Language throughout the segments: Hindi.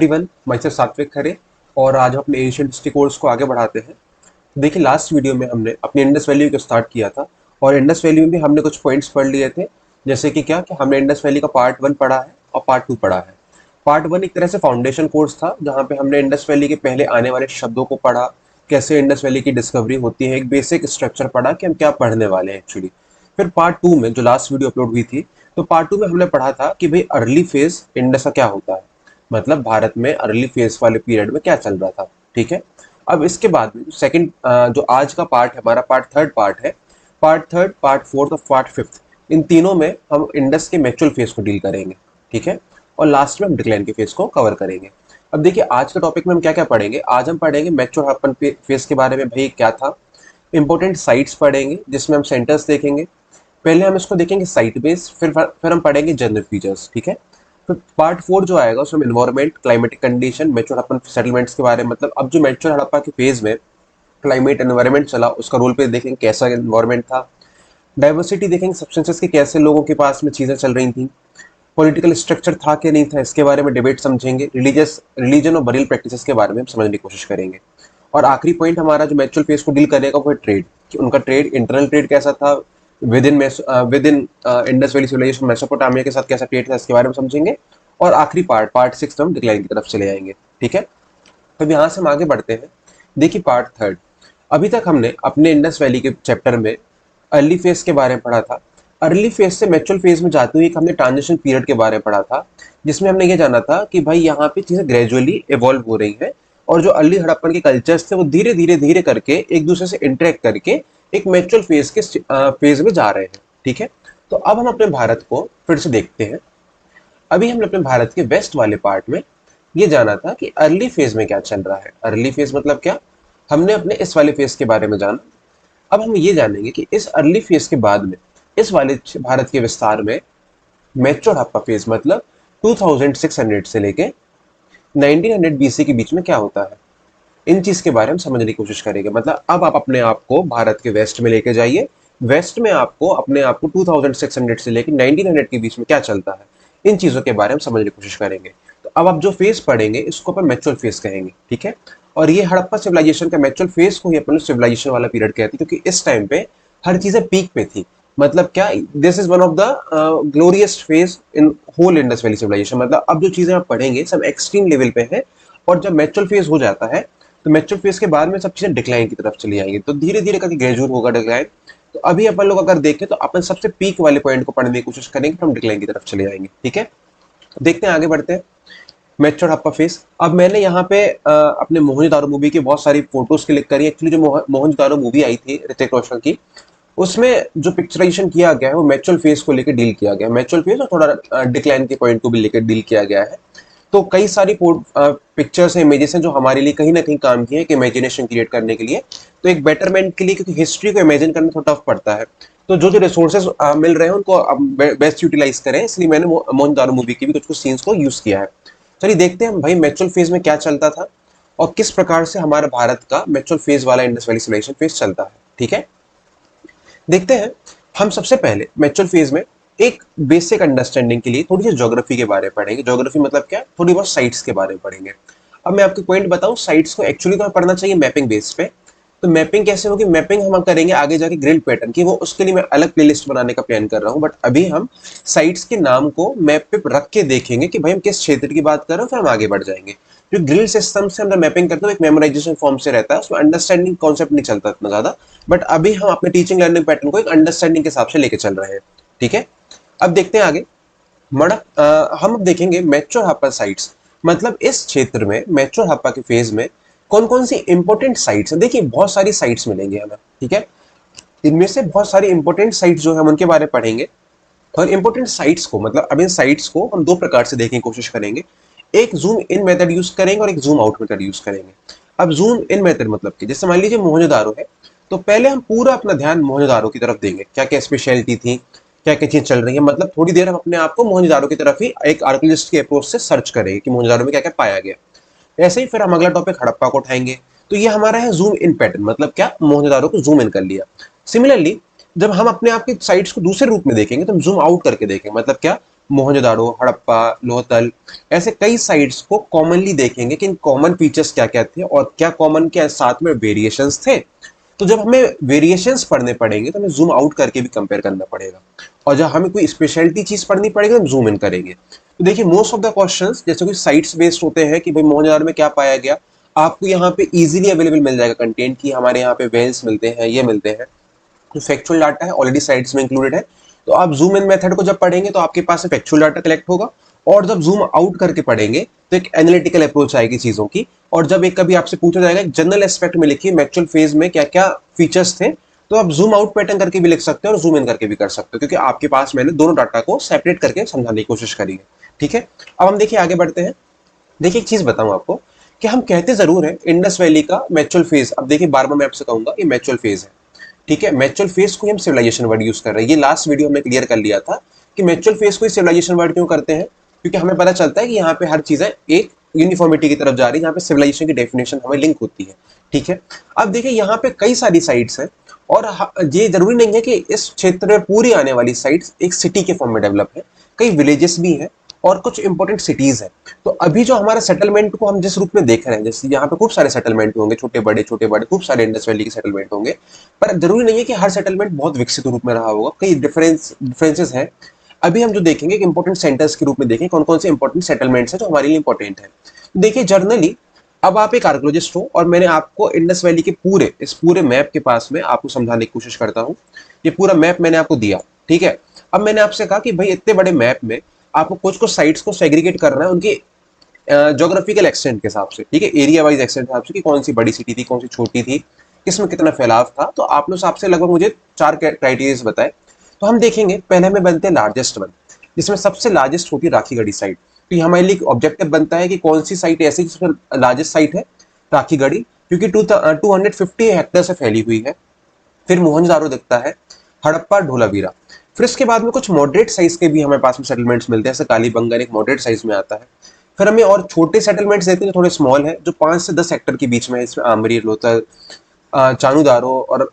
एवरीवन, मैं सिर्फ सात्विक खरे और आज हम अपने एशियन हिस्ट्री कोर्स को आगे बढ़ाते हैं। तो देखिए, लास्ट वीडियो में हमने अपनी इंडस वैली को स्टार्ट किया था और इंडस वैली में भी हमने कुछ पॉइंट्स पढ़ लिए थे। जैसे कि क्या कि हमने इंडस वैली का पार्ट 1 पढ़ा है और पार्ट 2 पढ़ा है। पार्ट 1 एक तरह से फाउंडेशन कोर्स था जहाँ पे हमने इंडस वैली के पहले आने वाले शब्दों को पढ़ा, कैसे इंडस वैली की डिस्कवरी होती है, एक बेसिक स्ट्रक्चर पढ़ा कि हम क्या पढ़ने वाले हैं एक्चुअली। फिर पार्ट 2 में जो लास्ट वीडियो अपलोड हुई थी, तो पार्ट 2 में हमने पढ़ा था कि भाई अर्ली फेज इंडस का क्या होता है, मतलब भारत में अर्ली फेज वाले पीरियड में क्या चल रहा था। ठीक है। अब इसके बाद में सेकंड जो आज का पार्ट है हमारा, पार्ट थर्ड पार्ट है, पार्ट थर्ड, पार्ट फोर्थ और पार्ट फिफ्थ, इन तीनों में हम इंडस के मैक्चुअल फेज को डील करेंगे। ठीक है। और लास्ट में हम डिक्लाइन के फेज को कवर करेंगे। अब देखिए, आज के टॉपिक में हम क्या क्या पढ़ेंगे। आज हम पढ़ेंगे मैच्योर हड़प्पन फेज के बारे में, भाई क्या था। इंपॉर्टेंट साइट्स पढ़ेंगे जिसमें हम सेंटर्स देखेंगे। पहले हम इसको देखेंगे साइट बेस, फिर हम पढ़ेंगे जनरल फीचर्स। ठीक है। तो पार्ट 4 जो आएगा उसमें environment, climatic condition, mature Harappan settlements के बारे में, मतलब अब जो मैच्योर हड़प्पा के फेज में क्लाइमेट एनवायरमेंट चला उसका रोल पे देखेंगे कैसा एनवायरमेंट था। डाइवर्सिटी देखेंगे, सब्सटेंसेस के कैसे लोगों के पास में चीजें चल रही थी। पॉलिटिकल स्ट्रक्चर था कि नहीं था, इसके बारे में डिबेट समझेंगे। रिलीजन और बरियल प्रैक्टिसेस के बारे में हम समझने की कोशिश करेंगे। और आखिरी पॉइंट हमारा जो मैच्योर फेज को डील करेगा वो है ट्रेड, कि उनका ट्रेड, इंटरनल ट्रेड कैसा था, within Indus valley civilization Mesopotamia के साथ कैसा ट्रेड था, इसके बारे में समझेंगे। और आखिरी पार्ट 6 में हम डिक्लाइन की तरफ चले जाएंगे। ठीक है। अब यहाँ से हम आगे बढ़ते हैं। देखिए, पार्ट थर्ड, अभी तक हमने अपने इंडस वैली के चैप्टर में अर्ली फेज के बारे में पढ़ा था। अर्ली फेज से मैच्योर फेज में जाते हुए हमने ट्रांजिशन पीरियड के बारे में पढ़ा था, जिसमें हमने ये जाना था कि भाई यहाँ पे चीजें ग्रेजुअली इवॉल्व हो रही हैं और जो अर्ली हड़प्पन के कल्चर्स थे वो धीरे धीरे धीरे करके एक दूसरे से इंटरेक्ट करके एक मैच्योर फेज के फेज में जा रहे हैं। ठीक है। तो अब हम अपने भारत को फिर से देखते हैं। अभी हमने अपने भारत के वेस्ट वाले पार्ट में ये जाना था कि अर्ली फेज में क्या चल रहा है। अर्ली फेज मतलब क्या, हमने अपने इस वाले फेज के बारे में जाना। अब हम ये जानेंगे कि इस अर्ली फेज के बाद में इस वाले भारत के विस्तार में मैच्योर हड़प्पा फेज मतलब 2600 से लेके 1900 बीसी के बीच में क्या होता है, इन चीज के बारे में समझने की कोशिश करेंगे। मतलब अब आप अपने आप को भारत के वेस्ट में लेके जाइए। वेस्ट में आपको अपने आप को 2600 से लेके 1900 के बीच में क्या चलता है, इन चीजों के बारे में समझने की कोशिश करेंगे। तो अब आप जो फेज पढ़ेंगे इसको अपन मैच्योर फेज कहेंगे। ठीक है। और ये हड़प्पा सिविलाइजेशन का मैच्योर फेज को ही अपन सिविलाइजेशन वाला पीरियड कहते हैं, क्योंकि इस टाइम पे हर चीजें पीक पे थी। मतलब क्या, this is one of the glorious phase in whole Indus valley civilization. मतलब अब जो चीजें आप पढ़ेंगे सब एक्सट्रीम लेवल पे है। और जब मैच्योर फेज हो जाता है तो मैच्योर फेज के बाद में सब चीजें डिक्लाइन की तरफ चली जाएंगी, तो धीरे धीरे करके ग्रेजुअल होगा डिक्लाइन। तो अभी अपन लोग अगर देखें तो अपन सबसे पीक वाले पॉइंट को पढ़ने की कोशिश करेंगे, तो हम डिक्लाइन की तरफ चले जाएंगे। ठीक है। देखते हैं, आगे बढ़ते हैं। मैच्योर हड़प्पा फेज, अब मैंने यहाँ पे अपने मोहनजोदारो मूवी की बहुत सारी फोटोज क्लिक करी। एक्चुअली जो मोहनजोदारो मूवी आई थी ऋतिक रोशन की, उसमें जो पिक्चराइजेशन किया गया है वो मैच्योर फेज को लेकर डील किया गया है। मैच्योर फेज और थोड़ा डिक्लाइन के पॉइंट को भी लेकर डील किया गया है। तो कई सारी पिक्चर्स हैं, इमेजेस हैं जो हमारे लिए कहीं ना कहीं काम किए हैं कि इमेजिनेशन क्रिएट करने के लिए, तो एक बेटरमेंट के लिए, क्योंकि हिस्ट्री को इमेजिन करना थोड़ा टफ पड़ता है। तो जो जो रिसोर्सेज मिल रहे हैं उनको बेस्ट यूटिलाइज करें, इसलिए मैंने मोहनजोदारो मूवी की भी कुछ कुछ सीन्स को यूज किया है। चलिए देखते हैं भाई मैच्योर फेज में क्या चलता था और किस प्रकार से हमारे भारत का मैच्योर फेज वाला इंडस वैली सिविलाइजेशन फेज चलता है। ठीक है। देखते हैं। हम सबसे पहले मैच्योर फेज में एक बेसिक अंडरस्टैंडिंग के लिए थोड़ी सी ज्योग्राफी के बारे में पढ़ेंगे। ज्योग्राफी मतलब क्या, थोड़ी बहुत साइट्स के बारे में पढ़ेंगे। अब मैं आपको पॉइंट बताऊं, साइट्स को एक्चुअली तो पढ़ना चाहिए मैपिंग बेस पे। तो मैपिंग कैसे होगी, मैपिंग हम करेंगे आगे जाके ग्रिड पैटर्न की, वो उसके लिए मैं अलग प्लेलिस्ट बनाने का प्लान कर रहा हूं। बट अभी हम साइट्स के नाम को मैप पे रख के देखेंगे कि भाई हम किस क्षेत्र की बात कर रहे हैं, फिर हम आगे बढ़ जाएंगे। जो ग्रिड सिस्टम से हम मैपिंग करते हैं एक मेमोराइजेशन फॉर्म से रहता है, उसमें अंडरस्टैंडिंग कॉन्सेप्ट नहीं चलता इतना ज्यादा। बट अभी हम अपने टीचिंग लर्निंग पैटर्न को एक अंडरस्टैंडिंग के हिसाब से लेके चल रहे हैं। ठीक है। अब देखते हैं आगे। हम अब देखेंगे मैच्योर हड़प्पा साइट्स, मतलब इस क्षेत्र में मैच्योर हड़प्पा के फेज में कौन कौन सी इंपॉर्टेंट साइट्स हैं। देखिए, बहुत सारी साइट्स मिलेंगे हमें। ठीक है। इनमें से बहुत सारी इंपॉर्टेंट साइट्स जो है हम उनके बारे में पढ़ेंगे। और इंपॉर्टेंट साइट्स को, मतलब अब इन साइट्स को हम दो प्रकार से देखने की कोशिश करेंगे। एक जूम इन मेथड यूज करेंगे और एक जूम आउट मेथड यूज करेंगे। अब जूम इन मेथड मतलब कि जैसे मान लीजिए मोहनजोदारो है, तो पहले हम पूरा अपना ध्यान मोहनजोदारो की तरफ देंगे, क्या क्या स्पेशलिटी थी, क्या क्या चीज चल रही है। मतलब थोड़ी देर हम अपने आप को मोहनजोदारो की तरफ ही एक आर्कियोलॉजिस्ट के अप्रोच से सर्च करेंगे कि मोहनजोदारो में क्या क्या पाया गया। ऐसे ही फिर हम अगला टॉपिक हड़प्पा को उठाएंगे। तो ये हमारा है जूम इन पैटर्न, मतलब क्या, मोहनजोदारो को जूम इन कर लिया। सिमिलरली जब हम अपने आप की साइट्स को दूसरे रूप में देखेंगे तो हम जूम आउट करके देखेंगे। मतलब क्या, मोहनजोदारो, हड़प्पा, लोथल, ऐसे कई साइट्स को कॉमनली देखेंगे कि इन कॉमन फीचर्स क्या क्या थे और क्या कॉमन के साथ में वेरिएशंस थे। तो जब हमें वेरिएशंस पढ़ने पड़ेंगे तो हमें जूम आउट करके भी कंपेयर करना पड़ेगा, और जब हमें कोई स्पेशलिटी चीज पढ़नी पड़ेगी तो हम जूम इन करेंगे। तो देखिए मोस्ट ऑफ द क्वेश्चंस जैसे कोई साइट्स बेस्ड होते हैं कि भाई मोहनजोदारो में क्या पाया गया, आपको यहाँ पे इजीली अवेलेबल मिल जाएगा कंटेंट की हमारे यहाँ पे वेल्स मिलते हैं, ये मिलते हैं। जो फैक्चुअल डाटा है ऑलरेडी साइट्स में इंक्लूडेड है। तो आप जूम इन मेथड को जब पढ़ेंगे तो आपके पास फैक्चुअल डाटा कलेक्ट होगा, और जब जूम आउट करके पढ़ेंगे तो एक एनालिटिकल अप्रोच आएगी चीजों की। और जब एक कभी आपसे पूछा जाएगा जनरल एस्पेक्ट में लिखिए मैक्चुअल फेज में क्या क्या फीचर्स थे, तो आप जूम आउट पैटर्न करके भी लिख सकते हैं और जूम इन करके भी कर सकते हो, क्योंकि आपके पास मैंने दोनों डाटा को सेपरेट करके समझाने की कोशिश करी है। ठीक है, अब हम देखिए आगे बढ़ते हैं। देखिए एक चीज बताऊं आपको कि हम कहते जरूर है इंडस वैली का मैक्चुअल फेज, अब देखिए बार बार मैं आपसे कहूंगा ये मैक्चुअल फेज है। ठीक है, मैक्चुअल फेज को हम सिविलाइजेशन वर्ड यूज कर रहे हैं। ये लास्ट वीडियो में क्लियर कर लिया था कि मैक्चुअल फेज को सिविलाइजेशन वर्ड क्यों करते हैं, क्योंकि हमें पता चलता है कि यहाँ पे हर चीजें एक यूनिफॉर्मिटी की तरफ जा रही है, यहाँ पे सिविलाइजेशन की डेफिनेशन हमें लिंक होती है। ठीक है, अब देखिए यहाँ पे कई सारी साइट्स हैं, और ये जरूरी नहीं है कि इस क्षेत्र में पूरी आने वाली साइट्स एक सिटी के फॉर्म में डेवलप है, कई विलेजेस भी हैं और कुछ इंपॉर्टेंट सिटीज हैं। तो अभी जो हमारा सेटलमेंट को हम जिस रूप में देख रहे हैं, जैसे यहाँ पे खूब सारे सेटलमेंट होंगे, छोटे बड़े खूब सारे इंडस वैली के सेटलमेंट होंगे, पर जरूरी नहीं है कि हर सेटलमेंट बहुत विकसित रूप में रहा होगा, कई डिफरेंसेस हैं। अभी हम जो देखेंगे कि इंपॉर्टेंट सेंटर्स के रूप में देखें कौन कौन से इंपॉर्टेंट सेटलमेंट्स हैं जो हमारे लिए इंपॉर्टेंट है। देखिए जर्नली अब आप एक आर्कोलॉजिस्ट हो और मैंने आपको इंडस वैली के इस पूरे मैप के पास में आपको समझाने की कोशिश करता हूँ। ये पूरा मैप मैंने आपको दिया, ठीक है। अब मैंने आपसे कहा कि भाई इतने बड़े मैप में आपको कुछ कुछ साइट्स को सेग्रीगेट करना है उनके ज्योग्राफिकल एक्सटेंट के हिसाब से, ठीक है, एरिया वाइज एक्सटेंट के हिसाब से कि कौन सी बड़ी सिटी थी, कौन सी छोटी थी, किसमें कितना फैलाव था। तो आपने उस आपसे लगभग मुझे 4 क्राइटेरिया बताए। तो हम देखेंगे पहले हमें बनते हैं लार्जेस्ट वन, जिसमें सबसे लार्जेस्ट होती है राखीगढ़ी साइट। तो ये हमारे लिए ऑब्जेक्टिव बनता है कि कौन सी साइट ऐसी जिसमें लार्जेस्ट साइट है, राखीगढ़ी, क्योंकि 250 हेक्टेयर से फैली हुई है। फिर मोहनजोदारो दिखता है, हड़प्पा, धोलावीरा। फिर इसके बाद में कुछ मॉडरेट साइज के भी हमारे पास में सेटलमेंट्स मिलते हैं, जैसे कालीबंगन एक मॉडरेट साइज में आता है। फिर हमें और छोटे सेटलमेंट्स देते हैं जो थोड़े स्मॉल है, जो 5 से 10 हेक्टर के बीच में है। इसमें आमरी, लोथल, चानूदारो और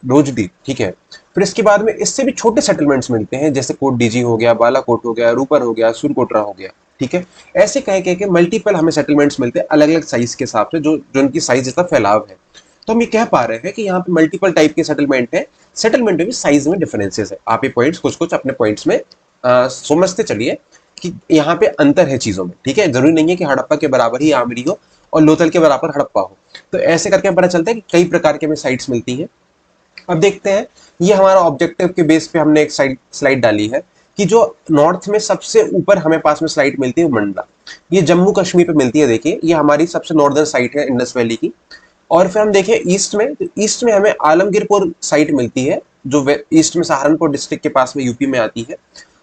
रोजडी, ठीक है। फिर इसके बाद में इससे भी छोटे सेटलमेंट्स मिलते हैं, जैसे कोट डीजी हो गया, बालाकोट हो गया, रूपर हो गया, सुरकोटरा हो गया, ठीक है। ऐसे कह के मल्टीपल हमें सेटलमेंट्स मिलते हैं अलग अलग साइज के हिसाब से, जो जो उनकी साइज जितना फैलाव है। तो हम ये कह पा रहे हैं कि यहाँ पे मल्टीपल टाइप के सेटलमेंट है, सेटलमेंट में भी साइज में डिफरेंसेस है। आप ये पॉइंट्स कुछ कुछ अपने पॉइंट्स में समझते चलिए कि यहाँ पे अंतर है चीजों में, ठीक है। जरूरी नहीं है कि हड़प्पा के बराबर ही आमरी हो और लोथल के बराबर हड़प्पा हो। तो ऐसे करके पता चलता है कि कई प्रकार के हमें साइट्स मिलती हैं। अब देखते हैं, ये हमारा ऑब्जेक्टिव के बेस पे हमने एक स्लाइड डाली है कि जो नॉर्थ में सबसे ऊपर हमें पास में स्लाइड मिलती है मंडला, ये जम्मू कश्मीर पे मिलती है। देखिए ये हमारी सबसे नॉर्दर्न साइट है इंडस वैली की। और फिर हम देखें ईस्ट में, तो ईस्ट में हमें आलमगीरपुर साइट मिलती है, जो ईस्ट में सहारनपुर डिस्ट्रिक्ट के पास में यूपी में आती है।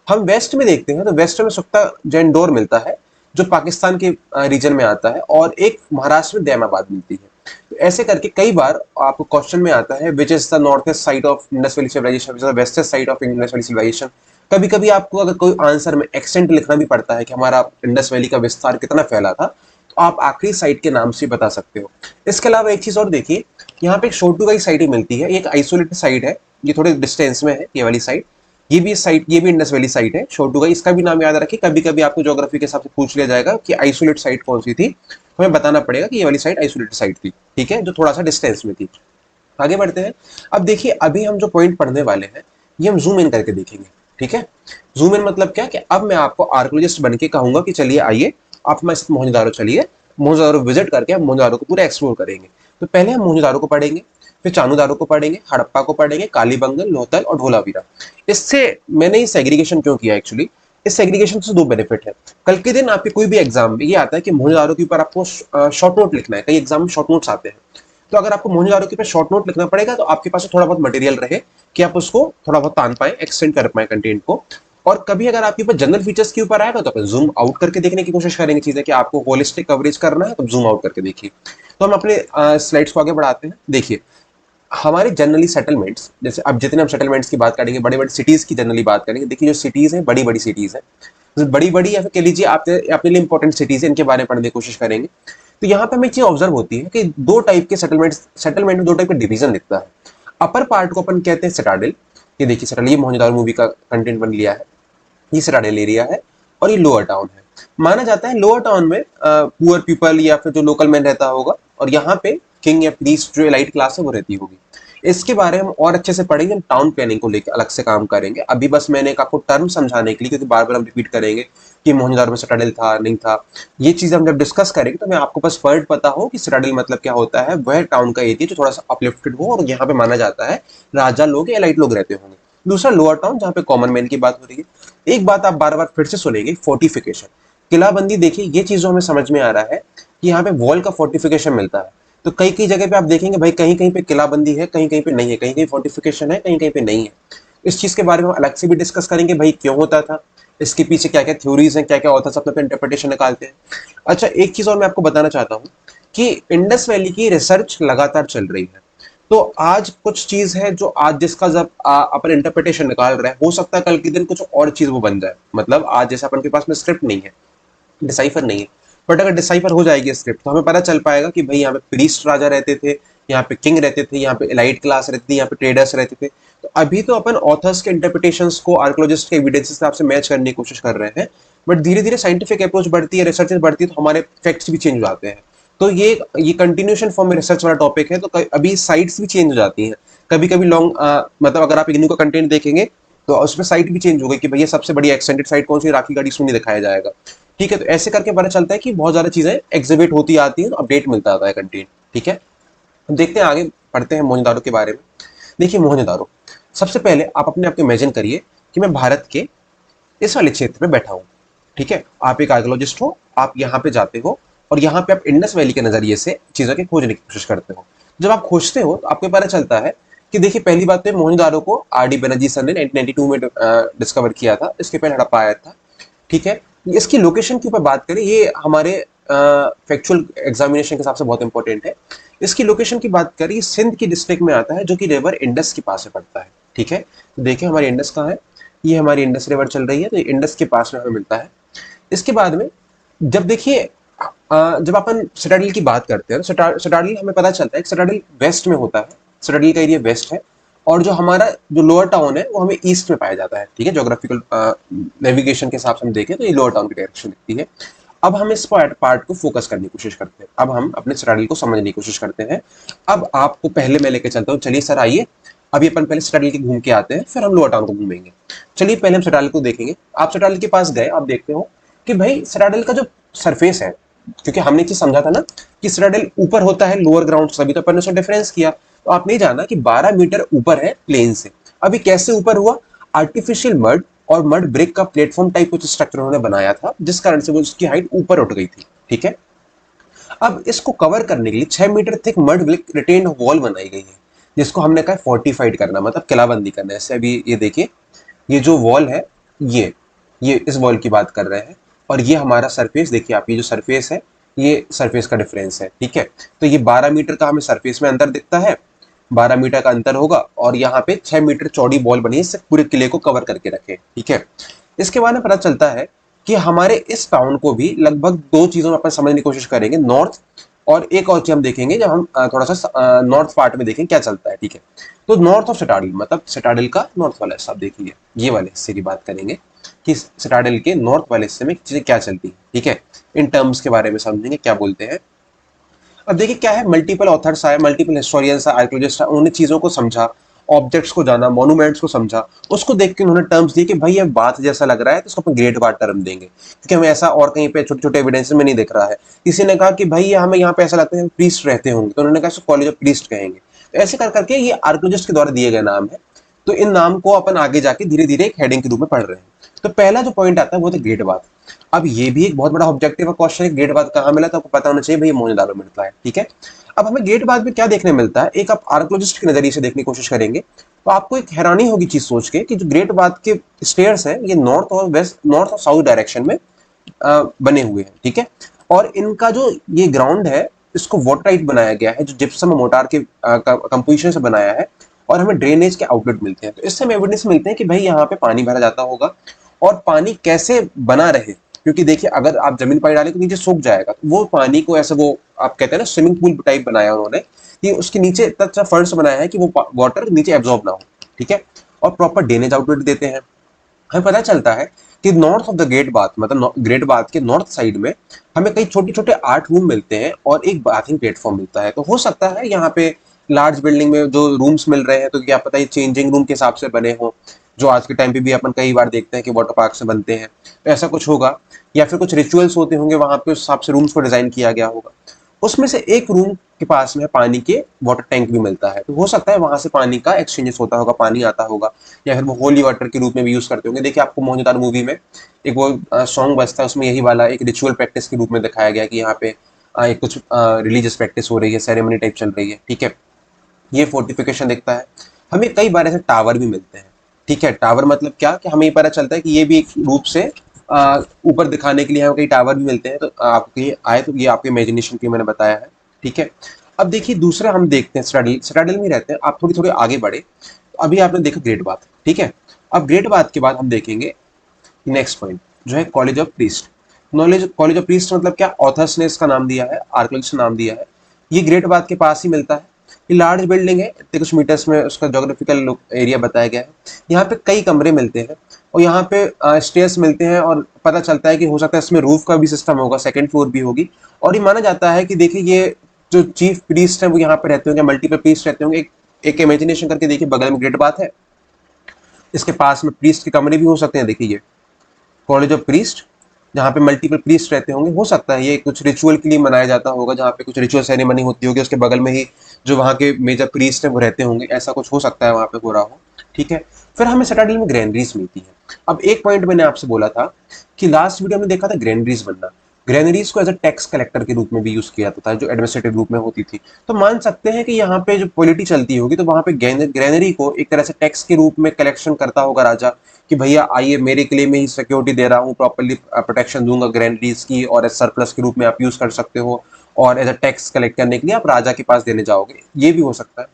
हम वेस्ट में देखते हैं तो वेस्ट में सुख्ता जैंडोर मिलता है, जो पाकिस्तान के रीजन में आता है, और एक महाराष्ट्र में दैमाबाद मिलती है। तो ऐसे करके कई बार आपको क्वेश्चन में आता है which is the north east side of Indus valley civilization, which is the western side of Indus valley civilization. कभी कभी आपको अगर कोई आंसर में एक्सटेंट लिखना भी पड़ता है कि हमारा इंडस वैली का विस्तार कितना फैला था, तो आप आखिरी साइट के नाम से बता सकते हो। इसके अलावा एक चीज और देखिए, यहाँ पे एक शोटूगाई साइट ही मिलती है, एक आइसोलेटेड साइट है, ये थोड़े डिस्टेंस में है ये वाली साइट। ये भी साइट, ये भी इंडस वैली साइट है शोटूगाई, इसका भी नाम याद रखिए। कभी कभी आपको ज्योग्राफी के हिसाब से पूछ लिया जाएगा कि आइसोलेट साइट कौन सी थी, हमें बताना पड़ेगा कि ये वाली साइट आइसोलेटेड साइट थी, ठीक है, जो थोड़ा सा डिस्टेंस में थी। आगे बढ़ते हैं। अब देखिए अभी हम जो पॉइंट पढ़ने वाले हैं ये हम जूम इन करके देखेंगे, ठीक है। जूम इन मतलब क्या कि अब मैं आपको आर्कोलॉजिस्ट बन के कहूंगा कि चलिए आइए आप हमारे साथ मोहनजोदारो चलिए, मोहनजोदारो विजिट करके हम मोहनजोदारो को पूरा एक्सप्लोर करेंगे। तो पहले हम मोहनजोदारो को पढ़ेंगे, फिर चानूदारो को पढ़ेंगे, हड़प्पा को पढ़ेंगे, कालीबंगन, लोथल और धोलावीरा। इससे मैंने ये सेग्रीगेशन क्यों किया, एक्चुअली इस सेग्रीगेशन से 2 बेनिफिट है। कल के दिन आपके कोई भी एग्जाम में ये आता है कि मोहनजोदारो के ऊपर आपको शॉर्ट नोट लिखना है, कई एग्जाम में शॉर्ट नोट्स आते हैं। तो अगर आपको मोहनजोदारो के ऊपर शॉर्ट नोट लिखना पड़ेगा तो आपके पास थोड़ा बहुत मटेरियल रहे कि आप उसको थोड़ा बहुत तान पाए, एक्सटेंड कर पाए कंटेंट को। और कभी अगर आपके ऊपर जनरल फीचर्स के ऊपर आएगा तो अपन जूम आउट करके देखने की कोशिश करेंगे चीजें, कि आपको होलिस्टिक कवरेज करना है तो जूम आउट करके देखिए। तो हम अपने स्लाइड्स को आगे बढ़ाते हैं। देखिए हमारे जनरली सेटलमेंट्स, जैसे अब जितने हम सेटलमेंट्स की बात करेंगे, बड़े बड़े सिटीज की जनरली बात करेंगे। देखिए जो सिटीज हैं बड़ी बड़ी सिटीज हैं, बड़ी बड़ी या फिर कह लीजिए आप अपने लिए इंपॉर्टेंट सिटीज है, इनके बारे में पढ़ने की कोशिश करेंगे। तो यहाँ पे हमें एक चीज ऑब्जर्व होती है कि 2 टाइप के सेटलमेंट में 2 टाइप का डिवीजन दिखता है। अपर पार्ट को अपन कहते हैं सिटाडेल, ये देखिए सिटाडेल, ये मोहनजोदारो मूवी का कंटेंट बन लिया है। ये सिटाडेल एरिया है और ये लोअर टाउन है। माना जाता है लोअर टाउन में पुअर पीपल या फिर जो लोकल मैन रहता होगा, और यहाँ पे किंग या प्रीस्ट जो एलाइट क्लास है वो रहती होगी। इसके बारे में हम और अच्छे से पढ़ेंगे, हम टाउन प्लानिंग को लेकर अलग से काम करेंगे। अभी बस मैंने एक आपको टर्म समझाने के लिए, क्योंकि बार बार हम रिपीट करेंगे कि मोहनजोदड़ो में सिटाडेल था नहीं था, ये चीज हम जब डिस्कस करेंगे तो मैं आपको बस वर्ड पता हो कि सिटाडेल मतलब क्या होता है, वह टाउन का एरिया जो थोड़ा सा अपलिफ्टेड हो और यहाँ पे माना जाता है राजा लोग या एलाइट लोग रहते होंगे। दूसरा लोअर टाउन जहाँ पे कॉमन मैन की बात हो रही है। एक बात आप बार बार फिर से सुनेंगे, फोर्टिफिकेशन, किलाबंदी। देखिए ये चीज जो हमें समझ में आ रहा है कि यहाँ पे वॉल का फोर्टिफिकेशन मिलता है। तो कई कई जगह पे आप देखेंगे भाई कहीं कहीं पे किलाबंदी है, कहीं कहीं पे नहीं है, कहीं कहीं फोर्टिफिकेशन है, कहीं कहीं पे नहीं है। इस चीज के बारे में हम अलग से भी डिस्कस करेंगे, भाई क्यों होता था, इसके पीछे क्या क्या थ्योरीज हैं, क्या क्या ऑथर्स अपने इंटरप्रिटेशन निकालते हैं। अच्छा, एक चीज और मैं आपको बताना चाहता हूँ कि इंडस वैली की रिसर्च लगातार चल रही है। तो आज कुछ चीज है जो आज जिसका जब अपन इंटरप्रिटेशन निकाल रहे हैं, हो सकता है कल के दिन कुछ और चीज वो बन जाए। मतलब आज जैसे अपन के पास में स्क्रिप्ट नहीं है, डिसाइफर नहीं है, बट अगर डिसाइफर हो जाएगी स्क्रिप्ट तो हमें पता चल पाएगा कि भाई यहाँ पे प्रीस्ट राजा रहते थे, यहाँ पे किंग रहते थे, यहाँ पे एलाइट क्लास रहती थी, यहाँ पे ट्रेडर्स रहते थे। तो अभी तो अपन ऑथर्स के इंटरप्रिटेशंस को आर्कोलॉजिस्ट के एविडेंसेस के से मैच करने की कोशिश कर रहे हैं, बट धीरे धीरे साइंटिफिक अप्रोच बढ़ती है, रिसर्चेस बढ़ती है, तो हमारे फैक्ट्स भी चेंज हो जाते हैं। तो ये कंटिन्यूशन फॉर्म में रिसर्च वाला टॉपिक है, तो अभी साइट्स भी चेंज हो जाती हैं। कभी कभी लॉन्ग मतलब अगर आप इग्नू का कंटेंट देखेंगे तो उसमें साइट भी चेंज हो गई कि भैया सबसे बड़ी एक्सटेंडेड साइट कौन सी, राखी गढ़ी नहीं दिखाया जाएगा। ठीक है, तो ऐसे करके पता चलता है कि बहुत ज्यादा चीजें एग्जिबिट होती आती हैं, अपडेट मिलता आता है कंटेंट। ठीक है, देखते हैं आगे, पढ़ते हैं मोहनजोदड़ो के बारे में। देखिए मोहनजोदड़ो, सबसे पहले आप अपने आप को इमेजिन करिए कि मैं भारत के इस वाले क्षेत्र में बैठा हूँ। ठीक है, आप एक आर्कोलॉजिस्ट हो, आप यहाँ पे जाते हो और यहाँ पे आप इंडस वैली के नजरिए से चीजों के खोजने की कोशिश करते हो। जब आप खोजते हो तो आपको पता चलता है कि देखिए पहली बात तो मोहनजोदड़ो को आर डी बनर्जी सर ने 1992 में डिस्कवर किया था, इसके पहले हड़प्पा आया था। ठीक है, इसकी लोकेशन के ऊपर बात करें, ये हमारे फैक्चुअल एग्जामिनेशन के हिसाब से बहुत इंपॉर्टेंट है। इसकी लोकेशन की बात करें, ये सिंध की डिस्ट्रिक्ट में आता है, जो कि रिवर इंडस के पास में पड़ता है। ठीक है, तो देखिए हमारी इंडस कहाँ है, ये हमारी इंडस रिवर चल रही है, तो इंडस के पास में हमें मिलता है। इसके बाद में जब देखिए जब अपन सिटाडेल की बात करते हैं, सिटाडेल हमें पता चलता है कि सिटाडेल वेस्ट में होता है, सिटाडेल का एरिया वेस्ट है, और जो हमारा जो लोअर टाउन है वो हमें ईस्ट में पाया जाता है। ठीक है, ज्योग्राफिकल नेविगेशन के हिसाब से हम देखें तो ये लोअर टाउन की डायरेक्शन दिखती है। अब हम इस पार्ट को फोकस करने की कोशिश करते हैं, अब हम अपने सिटाडेल को समझने की कोशिश करते हैं। अब आपको पहले मैं लेके चलता हूँ, चलिए सर आइए, अभी अपन पहले सिटाडेल के घूम के आते हैं, फिर हम लोअर टाउन को घूमेंगे। चलिए पहले हम सिटाडेल को देखेंगे। आप सिटाडेल के पास गए, आप देखते हो कि भाई सिटाडेल का जो सरफेस है, क्योंकि हमने चीज समझा था ना कि सिटाडेल ऊपर होता है लोअर ग्राउंड से, अभी तो अपन ने उसमें डिफरेंस किया, तो आपने जाना कि 12 मीटर ऊपर है प्लेन से। अभी कैसे ऊपर हुआ, आर्टिफिशियल मड और मड ब्रिक का प्लेटफॉर्म टाइप कुछ स्ट्रक्चर उन्होंने बनाया था, जिस कारण से वो उसकी हाइट ऊपर उठ गई थी। ठीक है, अब इसको कवर करने के लिए 6 metre thick mud brick retain wall बनाई गई है, जिसको हमने कहा फोर्टिफाइड करना, मतलब किलाबंदी करना। ऐसे अभी ये देखिए, ये जो वॉल है, ये इस वॉल की बात कर रहे हैं, और ये हमारा सरफेस देखिए आप, ये जो सरफेस है, ये सरफेस का डिफरेंस है। ठीक है, तो ये 12 मीटर का हमें सरफेस में अंतर दिखता है, 12 मीटर का अंतर होगा, और यहाँ पे 6 मीटर चौड़ी वॉल बनी है, इससे पूरे किले को कवर करके रखे। ठीक है, इसके बाद में पता चलता है कि हमारे इस टाउन को भी लगभग दो चीजों में अपन समझने की कोशिश करेंगे, नॉर्थ और एक और चीज हम देखेंगे जब हम थोड़ा सा नॉर्थ पार्ट में देखेंगे क्या चलता है। ठीक है, तो नॉर्थ ऑफ सिटाडेल, मतलब सिटाडेल का नॉर्थ वाला हिस्सा, आप देखिए ये वाले हिस्से की बात करेंगे कि सिटाडेल के नॉर्थ वाले हिस्से में चीजें क्या चलती है। ठीक है, इन टर्म्स के बारे में समझेंगे क्या बोलते हैं। अब देखिए क्या है, मल्टीपल ऑथर्स आए, मल्टीपल हिस्टोरियंस आए, आर्कियोलॉजिस्ट आए, उन्होंने चीजों को समझा, ऑब्जेक्ट्स को जाना, मॉन्यूमेंट्स को समझा, उसको देख के उन्होंने टर्म्स दिए कि भाई ये बात जैसा लग रहा है तो इसको अपन ग्रेट बात टर्म देंगे, क्योंकि हमें ऐसा और कहीं पे छोटे छोटे एविडेंस में नहीं दिख रहा है। किसी ने कहा कि भाई ये हमें यहाँ पे ऐसा लगता है प्रीस्ट रहते होंगे, तो उन्होंने कहा इसको कॉलेज ऑफ प्रीस्ट कहेंगे। तो ऐसे कर करके ये आर्कियोलॉजिस्ट के द्वारा दिए गए नाम है। तो इन नाम को अपन आगे जाके धीरे धीरे एक हेडिंग के रूप में पढ़ रहे हैं। तो पहला जो पॉइंट आता है वो था ग्रेट बात। अब ये भी एक बहुत बड़ा ऑब्जेक्टिव क्वेश्चन है, ग्रेट बात कहाँ मिला, तो आपको पता होना चाहिए भाई मोहनजोदड़ो में मिलता है। ठीक है, अब हमें गेट बाद में क्या देखने मिलता है, एक आप आर्कोलॉजिस्ट के नजरिए से देखने की कोशिश करेंगे तो आपको एक हैरानी होगी चीज सोच के कि जो ग्रेट बाथ के स्टेयर्स हैं ये नॉर्थ और वेस्ट, नॉर्थ और साउथ डायरेक्शन में बने हुए हैं। ठीक है, और इनका जो ये ग्राउंड है इसको वाटराइट बनाया गया है, जो जिप्सम मोटार के कंपोजिशन से बनाया है, और हमें ड्रेनेज के आउटलेट मिलते हैं। तो इससे हमें एविडेंस मिलते हैं कि भाई यहाँ पे पानी भरा जाता होगा, और पानी कैसे बना रहे, क्योंकि देखिए अगर आप जमीन पानी डालें तो नीचे सूख जाएगा, तो वो पानी को ऐसे वो आप कहते हैं ना स्विमिंग पूल टाइप बनाया उन्होंने, कि उसके नीचे इतना अच्छा फर्श बनाया है कि वो वाटर नीचे एब्जॉर्ब ना हो। ठीक है, और प्रॉपर ड्रेनेज आउटलेट देते हैं। हमें पता चलता है कि north of the great bath, मतलब ग्रेट बाथ के नॉर्थ साइड में हमें कई छोटे छोटे 8 रूम मिलते हैं और एक बाथिंग प्लेटफॉर्म मिलता है। तो हो सकता है यहाँ पे लार्ज बिल्डिंग में जो रूम्स मिल रहे हैं तो क्या पता ये चेंजिंग रूम के हिसाब से बने हों, जो आज के टाइम पे भी अपन कई बार देखते हैं कि वाटर पार्क से बनते हैं, तो ऐसा कुछ होगा। या फिर कुछ रिचुअल्स होते होंगे वहां पे, उस हिसाब से रूम्स को डिजाइन किया गया होगा। उसमें से एक रूम के पास में पानी के वाटर टैंक भी मिलता है, तो हो सकता है वहां से पानी का एक्सचेंजेस होता होगा, पानी आता होगा, या फिर वो होली वाटर के रूप में भी यूज करते होंगे। देखिए आपको मोहनजोदाड़ो मूवी में एक वो सॉन्ग बजता है, उसमें यही वाला एक रिचुअल प्रैक्टिस के रूप में दिखाया गया कि यहाँ पे एक कुछ रिलीजियस प्रैक्टिस हो रही है, सेरेमनी टाइप चल रही है, ठीक है। ये फोर्टिफिकेशन दिखता है। हमें कई बार ऐसे टावर भी मिलते हैं, ठीक है। टावर मतलब क्या, कि हमें ये पता चलता है कि ये भी एक रूप से ऊपर दिखाने के लिए हमें कई टावर भी मिलते हैं। तो आपको ये आए तो ये आपके इमेजिनेशन के लिए मैंने बताया है, ठीक है। अब देखिए दूसरा हम देखते हैं, सिटाडेल, सिटाडेल में रहते हैं। आप थोड़ी थोड़ी आगे बढ़े तो अभी आपने देखा ग्रेट बाथ, ठीक है। अब ग्रेट बाथ के बाद हम देखेंगे नेक्स्ट पॉइंट, जो है college of priest. Knowledge college of priest मतलब क्या, ऑथर्स ने इसका नाम दिया है, आर्कियोलॉजिस्ट ने नाम दिया है। ये ग्रेट बाथ के पास ही मिलता है। ये लार्ज बिल्डिंग है, इतने कुछ मीटर्स में उसका जोग्राफिकल एरिया बताया गया है। यहाँ पे कई कमरे मिलते हैं और यहाँ पे स्टेयर्स मिलते हैं, और पता चलता है कि हो सकता है इसमें रूफ का भी सिस्टम होगा, सेकंड फ्लोर भी होगी। और ये माना जाता है कि देखिए ये जो चीफ प्रीस्ट है वो यहाँ पे रहते होंगे, मल्टीपल प्रीस्ट रहते होंगे। एक इमेजिनेशन करके देखिए, बगल में ग्रेट बाथ है, इसके पास में प्रीस्ट के कमरे भी हो सकते हैं। देखिए ये कॉलेज ऑफ प्रीस्ट, जहाँ पे मल्टीपल प्रीस्ट रहते होंगे। हो सकता है ये कुछ रिचुअल के लिए मनाया जाता होगा, जहाँ पे कुछ रिचुअल सेरेमनी होती होगी, उसके बगल में ही जो वहाँ के मेजर प्रीस्ट है वो रहते होंगे। ऐसा कुछ हो सकता है वहाँ पे हो रहा हो, ठीक है। फिर हमें सिटाडेल में ग्रैनरीज मिलती है। अब एक पॉइंट मैंने आपसे बोला था कि लास्ट वीडियो में देखा था ग्रैनरीज बनना। ग्रैनरीज को एज अ टैक्स कलेक्टर के रूप में भी यूज किया जाता था, जो एडमिनिस्ट्रेटिव रूप में होती थी। तो मान सकते हैं कि यहाँ पे जो पॉलिटी चलती होगी तो वहाँ पे ग्रैनरी को एक तरह से टैक्स के रूप में कलेक्शन करता होगा राजा, कि भैया आइए मेरे किले में ही सिक्योरिटी दे रहा हूँ, प्रॉपर्ली प्रोटेक्शन दूंगा ग्रैनरीज की, और एज सरप्लस के रूप में आप यूज कर सकते हो, और एज अ टैक्स कलेक्ट करने के लिए आप राजा के पास देने जाओगे, ये भी हो सकता है।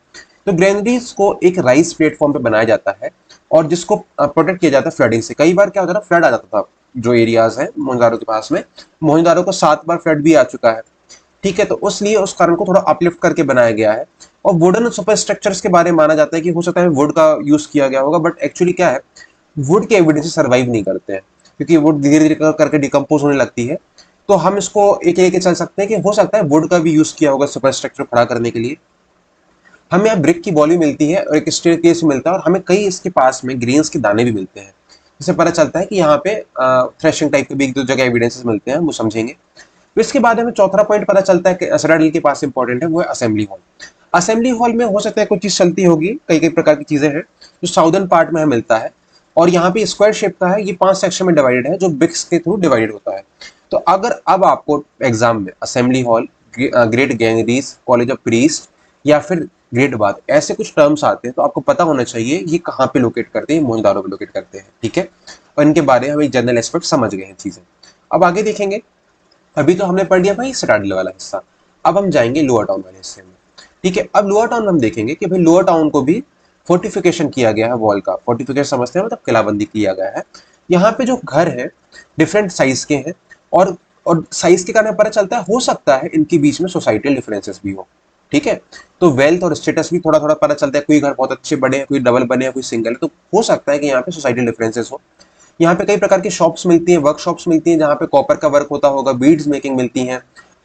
तो ग्रैनरीज को एक राइस प्लेटफॉर्म पे बनाया जाता है और जिसको प्रोटेक्ट किया जाता है फ्लडिंग से। कई बार क्या होता है ना, फ्लड आ जाता था जो एरियाज है मोहनजोदाड़ो के पास में। मोहनजोदाड़ो को 7 बार फ्लड भी आ चुका है, ठीक है। तो उसलिए उस कारण को थोड़ा अपलिफ्ट करके बनाया गया है। और वुडन सुपर स्ट्रक्चर्स के बारे में माना जाता है कि हो सकता है वुड का यूज किया गया होगा, बट एक्चुअली क्या है, वुड के एविडेंस सर्वाइव नहीं करते हैं, क्योंकि वुड धीरे धीरे करके डिकम्पोज होने लगती है। तो हम इसको एक लेके चल सकते हैं कि हो सकता है वुड का भी यूज किया होगा सुपर स्ट्रक्चर खड़ा करने के लिए। हमें यहाँ ब्रिक की बॉली मिलती है और एक स्टेयर केस मिलता है, और हमें कई इसके पास में ग्रेन्स के दाने भी मिलते हैं, जिससे पता चलता है कि यहाँ पे थ्रेशिंग टाइप के भी एक दो जगह एविडेंसेस मिलते हैं, वो समझेंगे। तो इसके बाद हमें चौथा पॉइंट पता चलता है कि सिटाडेल के पास इंपॉर्टेंट है, वो है असेंबली हॉल। असेंबली हॉल में हो सकता है कुछ चीज चलती होगी, कई कई प्रकार की चीजें हैं जो साउदर्न पार्ट में हमें मिलता है। और यहाँ पे स्क्वायर शेप का है, ये 5 सेक्शन में डिवाइडेड है, जो ब्रिक्स के थ्रू डिवाइडेड होता है। तो अगर अब आपको एग्जाम में assembly hall, great granaries, college of priests, या फिर ग्रेट बाथ, ऐसे कुछ टर्म्स आते हैं, तो आपको पता होना चाहिए ये कहाँ पे लोकेट करते हैं, मोहनजोदाड़ो पे लोकेट करते हैं, ठीक है। और इनके बारे में हम एक जनरल एस्पेक्ट समझ गए हैं चीजें। अब आगे देखेंगे। अभी तो हमने पढ़ लिया भाई सिटाडेल वाला हिस्सा, अब हम जाएंगे लोअर टाउन वाले हिस्से में, ठीक है। अब लोअर टाउन में हम देखेंगे कि भाई लोअर टाउन को भी फोर्टिफिकेशन किया गया है, वॉल का फोर्टिफिकेशन समझते हैं, मतलब किलाबंदी किया गया है। यहाँ पे जो घर है डिफरेंट साइज के हैं, और साइज के कारण पता चलता है, हो सकता है इनके बीच में सोसाइटल डिफरेंसेस भी हो, ठीक है। तो वेल्थ और स्टेटस भी थोड़ा थोड़ा पता चलता है, कोई घर बहुत अच्छे बड़े हैं, कोई डबल बने हैं, कोई सिंगल है, तो हो सकता है कि यहाँ पे सोसाइटल डिफरेंसेस हो। यहाँ पे कई प्रकार की शॉप्स मिलती हैं, वर्कशॉप्स मिलती हैं, जहाँ पे कॉपर का वर्क होता होगा, बीड्स मेकिंग मिलती हैं,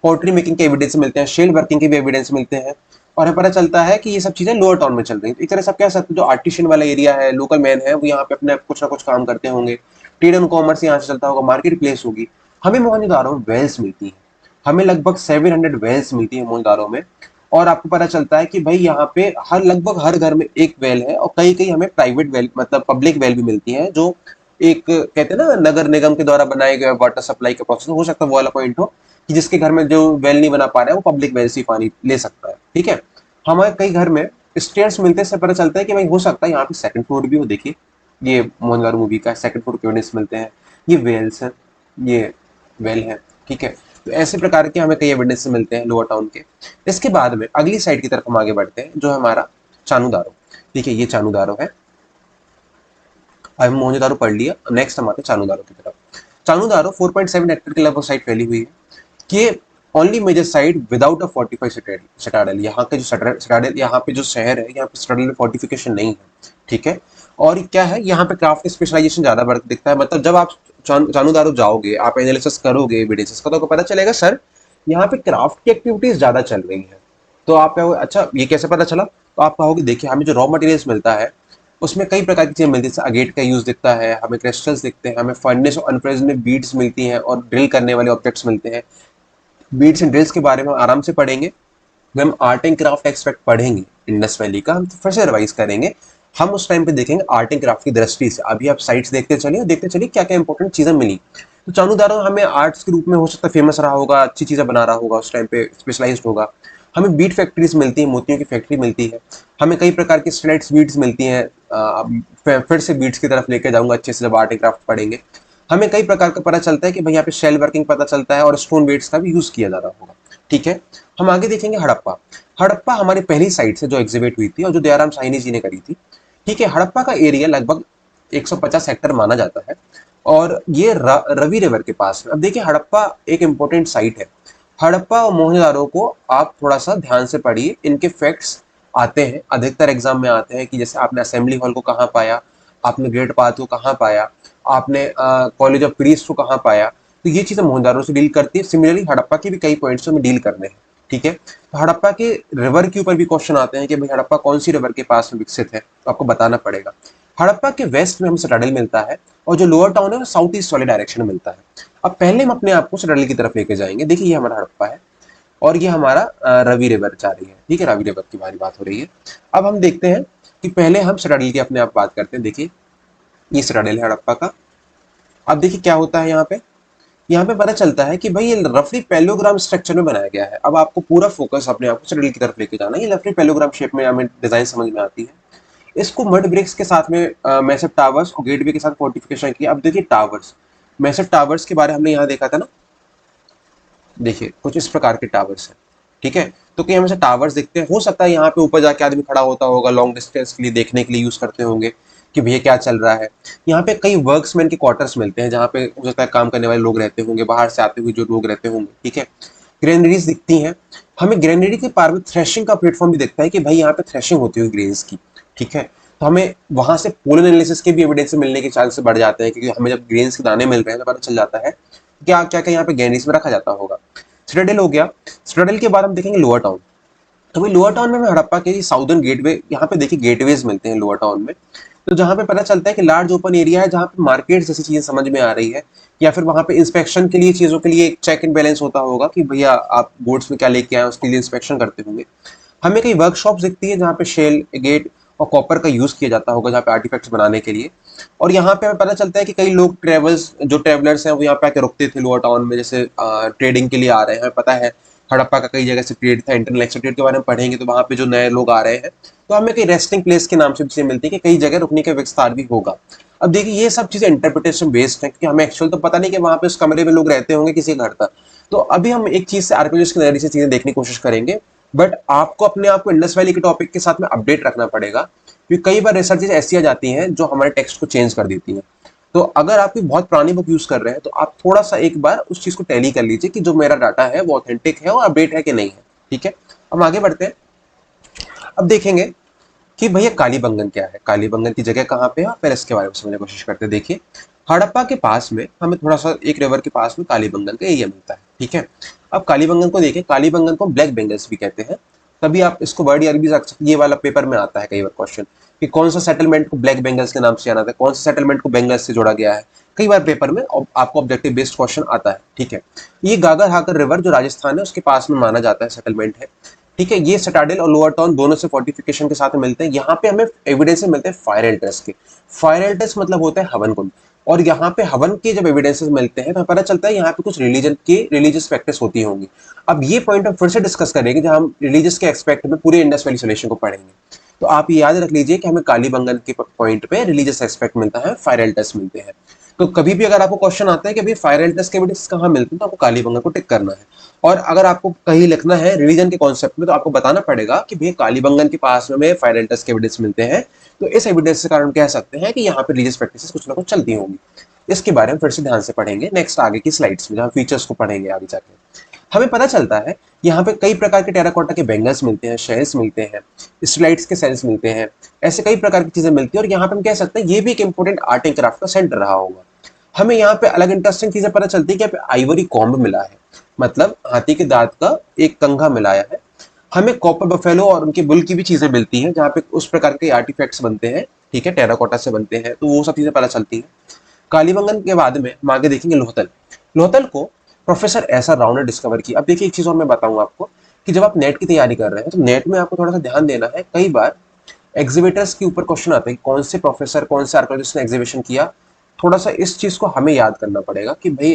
पोर्ट्री मेकिंग के एविडेंस मिलते हैं, शेल वर्किंग के भी एविडेंस मिलते हैं। और हमें पता चलता है कि ये सब चीजें लोअर टाउन में चल रही हैं। एक तरह से आप कह सकते हो जो आर्टिशियन वाला एरिया है, लोकल मैन है, वो यहाँ पे अपने कुछ ना कुछ काम करते होंगे। ट्रेड एंड कॉमर्स यहाँ से चलता होगा, मार्केट प्लेस होगी। हमें मोहनजोदाड़ो में वेल्स मिलती हैं, हमें लगभग 700 वेल्स मिलती है मोहनजोदाड़ो में। और आपको पता चलता है कि भाई यहाँ पे लगभग हर घर में एक वेल है, और कई कई हमें प्राइवेट वेल, मतलब पब्लिक वेल भी मिलती है, जो एक कहते हैं ना नगर निगम के द्वारा बनाए गए वाटर सप्लाई का प्रोसेस हो सकता है, वो वाला पॉइंट हो कि जिसके घर में जो वेल नहीं बना पा रहा है वो पब्लिक वेल से पानी ले सकता है, ठीक है। हमारे कई घर में स्टेयर्स मिलते से पता चलता है कि भाई हो सकता है यहाँ पे सेकंड फ्लोर भी हो। देखिए ये मोहनजोदाड़ो मूवी का सेकंड फ्लोर के एविडेंस मिलते हैं, ये वेल्स हैं, ये वेल है, ठीक है। तो ऐसे प्रकार के हमें कई एविडेंस मिलते हैं लोअर टाउन के। इसके बाद में अगली साइड की तरफ हम आगे बढ़ते हैं, जो है हमारा चानूदारो। देखिए ये चानूदारो है, अब हम मोहनजोदारो पढ़ लिया, नेक्स्ट हम आते हैं चानूदारो की तरफ। चानूदारो 4.7 हेक्टेयर के लगभग साइड फैली हुई है, कि only major site without a fortified citadel. यहाँ के जो सिटाडेल, यहाँ पे जो शहर है, यहाँ पे सिटाडेल में फोर्टिफिकेशन नहीं है, ठीक है। और क्या है, यहाँ पे क्राफ्ट स्पेशलाइजेशन ज्यादा बढ़ दिखता है। मतलब जब आप जानूदारो जाओगे, आप एनालिसिस करोगे एविडेंसेस का, तो आपको पता चलेगा सर यहाँ पे क्राफ्ट की एक्टिविटीज ज्यादा चल रही है। तो आप कहोगे अच्छा ये कैसे पता चला, तो आप कहोगे देखिए हमें जो रॉ मटेरियल्स मिलता है उसमें कई प्रकार की चीजें मिलती है, जैसे अगेट का यूज दिखता है, हमें क्रिस्टल्स दिखते हैं, हमें फर्नेस और अनफ्रेज में बीड्स मिलती हैं और ड्रिल करने वाले ऑब्जेक्ट्स मिलते हैं। बीड्स एंड ड्रिल्स के बारे में हम आराम से पढ़ेंगे। जब हम आर्ट एंड क्राफ्ट एक्सपेक्ट पढ़ेंगे इंडस वैली का, हम फिर से रिवाइज करेंगे। हम उस टाइम पे देखेंगे आर्ट एंड क्राफ्ट की दृष्टि से। अभी आप साइट्स देखते चलिए और देखते चलिए क्या क्या इंपॉर्टेंट चीजें मिली। तो चानू दारो हमें आर्ट्स के रूप में हो सकता है फेमस रहा होगा, अच्छी चीजें बना रहा होगा, उस टाइम पे स्पेशलाइज्ड होगा। हमें बीट फैक्ट्रीज मिलती हैं, मोतियों की फैक्ट्री मिलती है, हमें कई प्रकार की स्लेट्स बीड्स मिलती हैं। फिर से बीड्स की तरफ लेके जाऊंगा अच्छे से जब आर्ट एंड क्राफ्ट पढ़ेंगे। हमें कई प्रकार का पता चलता है कि भाई यहाँ पे शेल वर्किंग पता चलता है और स्टोन बेड्स का भी यूज किया जा रहा होगा। ठीक है, हम आगे देखेंगे हड़प्पा। हड़प्पा हमारी पहली साइट से जो एग्जिबिट हुई थी और जो दयाराम साहनी जी ने करी थी। ठीक है, हड़प्पा का एरिया लगभग 150 हेक्टर माना जाता है और ये रवि रिवर के पास है। अब देखिए हड़प्पा एक इंपॉर्टेंट साइट है। हड़प्पा और मोहनजोदड़ो को आप थोड़ा सा ध्यान से पढ़िए, इनके फैक्ट्स आते हैं अधिकतर एग्जाम में आते हैं कि जैसे आपने असेंबली हॉल को कहाँ पाया, आपने ग्रेट पाथ को कहाँ पाया, आपने कॉलेज ऑफ प्रीस्ट को कहाँ पाया। तो ये चीजें मोहनजोदड़ो से डील करती है। सिमिलरली हड़प्पा के भी कई पॉइंट्स हमें डील करने हैं। ठीक है, तो हड़प्पा के रिवर के ऊपर भी क्वेश्चन आते हैं कि भाई हड़प्पा कौन सी रिवर के पास में विकसित है, तो आपको बताना पड़ेगा। हड़प्पा के वेस्ट में हमें सिटाडेल मिलता है और जो लोअर टाउन है वो साउथ ईस्ट वाले डायरेक्शन में मिलता है। अब पहले हम अपने आप को सिटाडेल की तरफ लेके जाएंगे। देखिए ये हमारा हड़प्पा है और ये हमारा रवि रिवर जा रही है। ठीक है, रवि रिवर की हमारी बात हो रही है। अब हम देखते हैं कि पहले हम सिटाडेल की अपने आप बात करते हैं। देखिए ये सिटाडेल है हड़प्पा का। अब देखिए क्या होता है यहाँ पे पता चलता है कि भाई ये रफली पैलोग्राम स्ट्रक्चर में बनाया गया है। अब आपको पूरा फोकस अपने आप को सिटाडेल की तरफ लेके जाना है। ये रफली पैलोग्राम शेप में हमें डिजाइन समझ में आती है। इसको मड ब्रिक्स के साथ में मैसिव टावर्स और गेटवे के साथ फोर्टिफिकेशन किया। अब देखिए टावर्स, मैसिव टावर्स के बारे में हमने यहाँ देखा था ना, देखिए कुछ इस प्रकार के टावर्स हैं। ठीक है, तो कहीं हमें टावर्स दिखते हैं, हो सकता है यहाँ पे ऊपर जाके आदमी खड़ा होता होगा, लॉन्ग डिस्टेंस के लिए देखने के लिए यूज करते होंगे कि भैया क्या चल रहा है। यहाँ पे कई वर्क्समैन के क्वार्टर्स मिलते हैं जहाँ पे हो सकता है काम करने वाले लोग रहते होंगे, बाहर से आते हुए जो लोग रहते होंगे। ठीक है, ग्रेनरीज दिखती हैं हमें। ग्रेनरी के पार में थ्रेशिंग का प्लेटफॉर्म भी दिखता है कि भाई यहाँ पे थ्रेशिंग होती हुई ग्रेन्स की। ठीक है, तो हमें वहां से पोलन एनालिसिस के भी एविडेंस मिलने के चांस बढ़ जाते हैं, क्योंकि हमें जब ग्रेन्स के दाने मिल रहे हैं तो पता चल जाता है क्या क्या क्या यहाँ पे ग्रेनरीज में रखा जाता होगा। सिटाडेल हो गया। सिटाडेल के बाद हम देखेंगे लोअर टाउन। तो भाई लोअर टाउन में हमें हड़प्पा के साउदर्न गेटवे, यहाँ पे देखिए गेटवेज मिलते हैं लोअर टाउन में। तो जहाँ पे पता चलता है कि लार्ज ओपन एरिया है जहाँ पे मार्केट जैसी चीजें समझ में आ रही है, या फिर वहाँ पे इंस्पेक्शन के लिए चीजों के लिए एक चेक एंड बैलेंस होता होगा कि भैया आप बोर्ड्स में क्या लेके आए उसके लिए इंस्पेक्शन करते होंगे। हमें कई वर्कशॉप दिखती है जहाँ पे शेल गेट और कॉपर का यूज किया जाता होगा जहाँ पे आर्टिफैक्ट्स बनाने के लिए। और यहाँ पे हमें पता चलता है कि कई लोग ट्रेवलर्स हैं वो यहाँ पे आके रुकते थे लोअर टाउन में, जैसे ट्रेडिंग के लिए आ रहे हैं। हमें पता है हड़प्पा का कई जगह से ट्रेड था, इंटरनेशनल ट्रेड के बारे में पढ़ेंगे तो वहाँ पे जो नए लोग आ रहे हैं तो हमें कई रेस्टिंग प्लेस के नाम से भी चीजें मिलती है कि कई जगह रुकने का विस्तार भी होगा। अब देखिए ये सब चीजें इंटरप्रिटेशन बेस्ड है, क्योंकि हमें एक्चुअल तो पता नहीं कि वहाँ पे उस कमरे में लोग रहते होंगे किसी घर तक। तो अभी हम एक चीज से आर्कियोलॉजिस्ट के नजरिए से चीजें देखने की कोशिश करेंगे, बट आपको अपने आप को इंडस वैली के टॉपिक के साथ में अपडेट रखना पड़ेगा, क्योंकि कई बार रिसर्चेज ऐसी आ जाती हैं जो हमारे टेक्स्ट को चेंज कर देती हैं। तो अगर आप कोई बहुत पुरानी बुक यूज कर रहे हैं तो आप थोड़ा सा एक बार उस चीज को टैली कर लीजिए कि जो मेरा डाटा है वो ऑथेंटिक है और अपडेट है कि नहीं है। ठीक है, हम आगे बढ़ते हैं। अब देखेंगे कि भैया कालीबंगन क्या है, कालीबंगन की जगह कहाँ पे है, फिर इसके बारे में समझने की कोशिश करते हैं। देखिए हड़प्पा के पास में हमें थोड़ा सा एक रिवर के पास में कालीबंगन का एरिया मिलता है। ठीक है, अब कालीबंगन को देखिए, कालीबंगन को ब्लैक बेंगल्स भी कहते हैं। तभी आप इसको वर्ड यार भी रख सकते, ये वाला पेपर में आता है कई बार क्वेश्चन कि कौन सा सेटलमेंट को ब्लैक बेंगल्स के नाम से जाना था, कौन सा सेटलमेंट को बेंगल्स से जोड़ा गया है। कई बार पेपर में आपको ऑब्जेक्टिव बेस्ड क्वेश्चन आता है। ठीक है, ये गागर हाकर रिवर जो राजस्थान है उसके पास में माना जाता है सेटलमेंट है। ठीक है, ये सिटाडेल और लोअर टाउन दोनों से फोर्टिफिकेशन के साथ मिलते हैं। यहाँ पे हमें एविडेंस मिलते हैं फायर एल्टर्स के। फायर एल्टर्स मतलब होता है हवन कुंड, और यहाँ पे हवन के जब एविडेंसेस मिलते हैं तो पता चलता है यहाँ पे कुछ रिलीजन की रिलीजियस प्रैक्टिस होती होंगी। अब ये पॉइंट हम फिर से डिस्कस करेंगे जब हम रिलीजियस के एक्सपेक्ट में पूरे इंडस वैली सोल्यूशन को पढ़ेंगे। तो आप ये याद रख लीजिए कि हमें कालीबंगन के पॉइंट पे रिलीजियस एस्पेक्ट मिलता है, फायर एल्टर्स मिलते हैं। तो कभी भी अगर आपको क्वेश्चन आता है कि भाई फायर एल्टर्स के एविडेंस कहाँ मिलते हैं, तो आपको कालीबंगन को टिक करना है। और अगर आपको कहीं लिखना है रिलीजन के कॉन्सेप्ट में तो आपको बताना पड़ेगा कि भैया कालीबंगन के पास में फायर एल्टर्स के एविडेंस मिलते हैं, तो इस एविडेंस के कारण कह सकते हैं कि यहाँ पे रिलीजियस प्रैक्टिसेस कुछ ना कुछ चलती होंगी। इसके बारे में फिर से ध्यान से पढ़ेंगे नेक्स्ट आगे की स्लाइड्स में, जहाँ फीचर्स को पढ़ेंगे आगे जाके। हमें पता चलता है यहाँ पे कई प्रकार के टेराकोटा के बेंगल्स मिलते हैं, शेल्स मिलते हैं, स्टलाइट्स के सेल्स मिलते हैं, ऐसे कई प्रकार की चीजें मिलती है। और यहाँ पे हम कह सकते हैं ये भी एक इंपॉर्टेंट आर्ट एंड क्राफ्ट का सेंटर रहा होगा। हमें यहाँ पे अलग इंटरेस्टिंग चीजें पता चलती है कि यहाँ पे आइवरी कॉम्ब मिला है, मतलब हाथी के दांत का एक कंघा मिलाया है। हमें कॉपर बफेलो और उनके बुल की भी चीजें मिलती हैं जहाँ पे उस प्रकार के आर्टिफैक्ट्स बनते हैं, ठीक है, टेराकोटा से बनते हैं, तो वो सब चीजें पता चलती हैं। कालीबंगन के बाद में हम आगे देखेंगे लोहतल। लोहतल को प्रोफेसर ऐसा राव ने डिस्कवर किया। अब देखिए एक चीज और मैं बताऊंगा आपको कि जब आप नेट की तैयारी कर रहे हैं तो नेट में आपको थोड़ा सा ध्यान देना है। कई बार एग्जीबिटर्स के ऊपर क्वेश्चन आते हैं कि कौन से प्रोफेसर कौन से आर्कोलॉजिस्ट ने एग्जीबिशन किया। थोड़ा सा इस चीज को हमें याद करना पड़ेगा कि भाई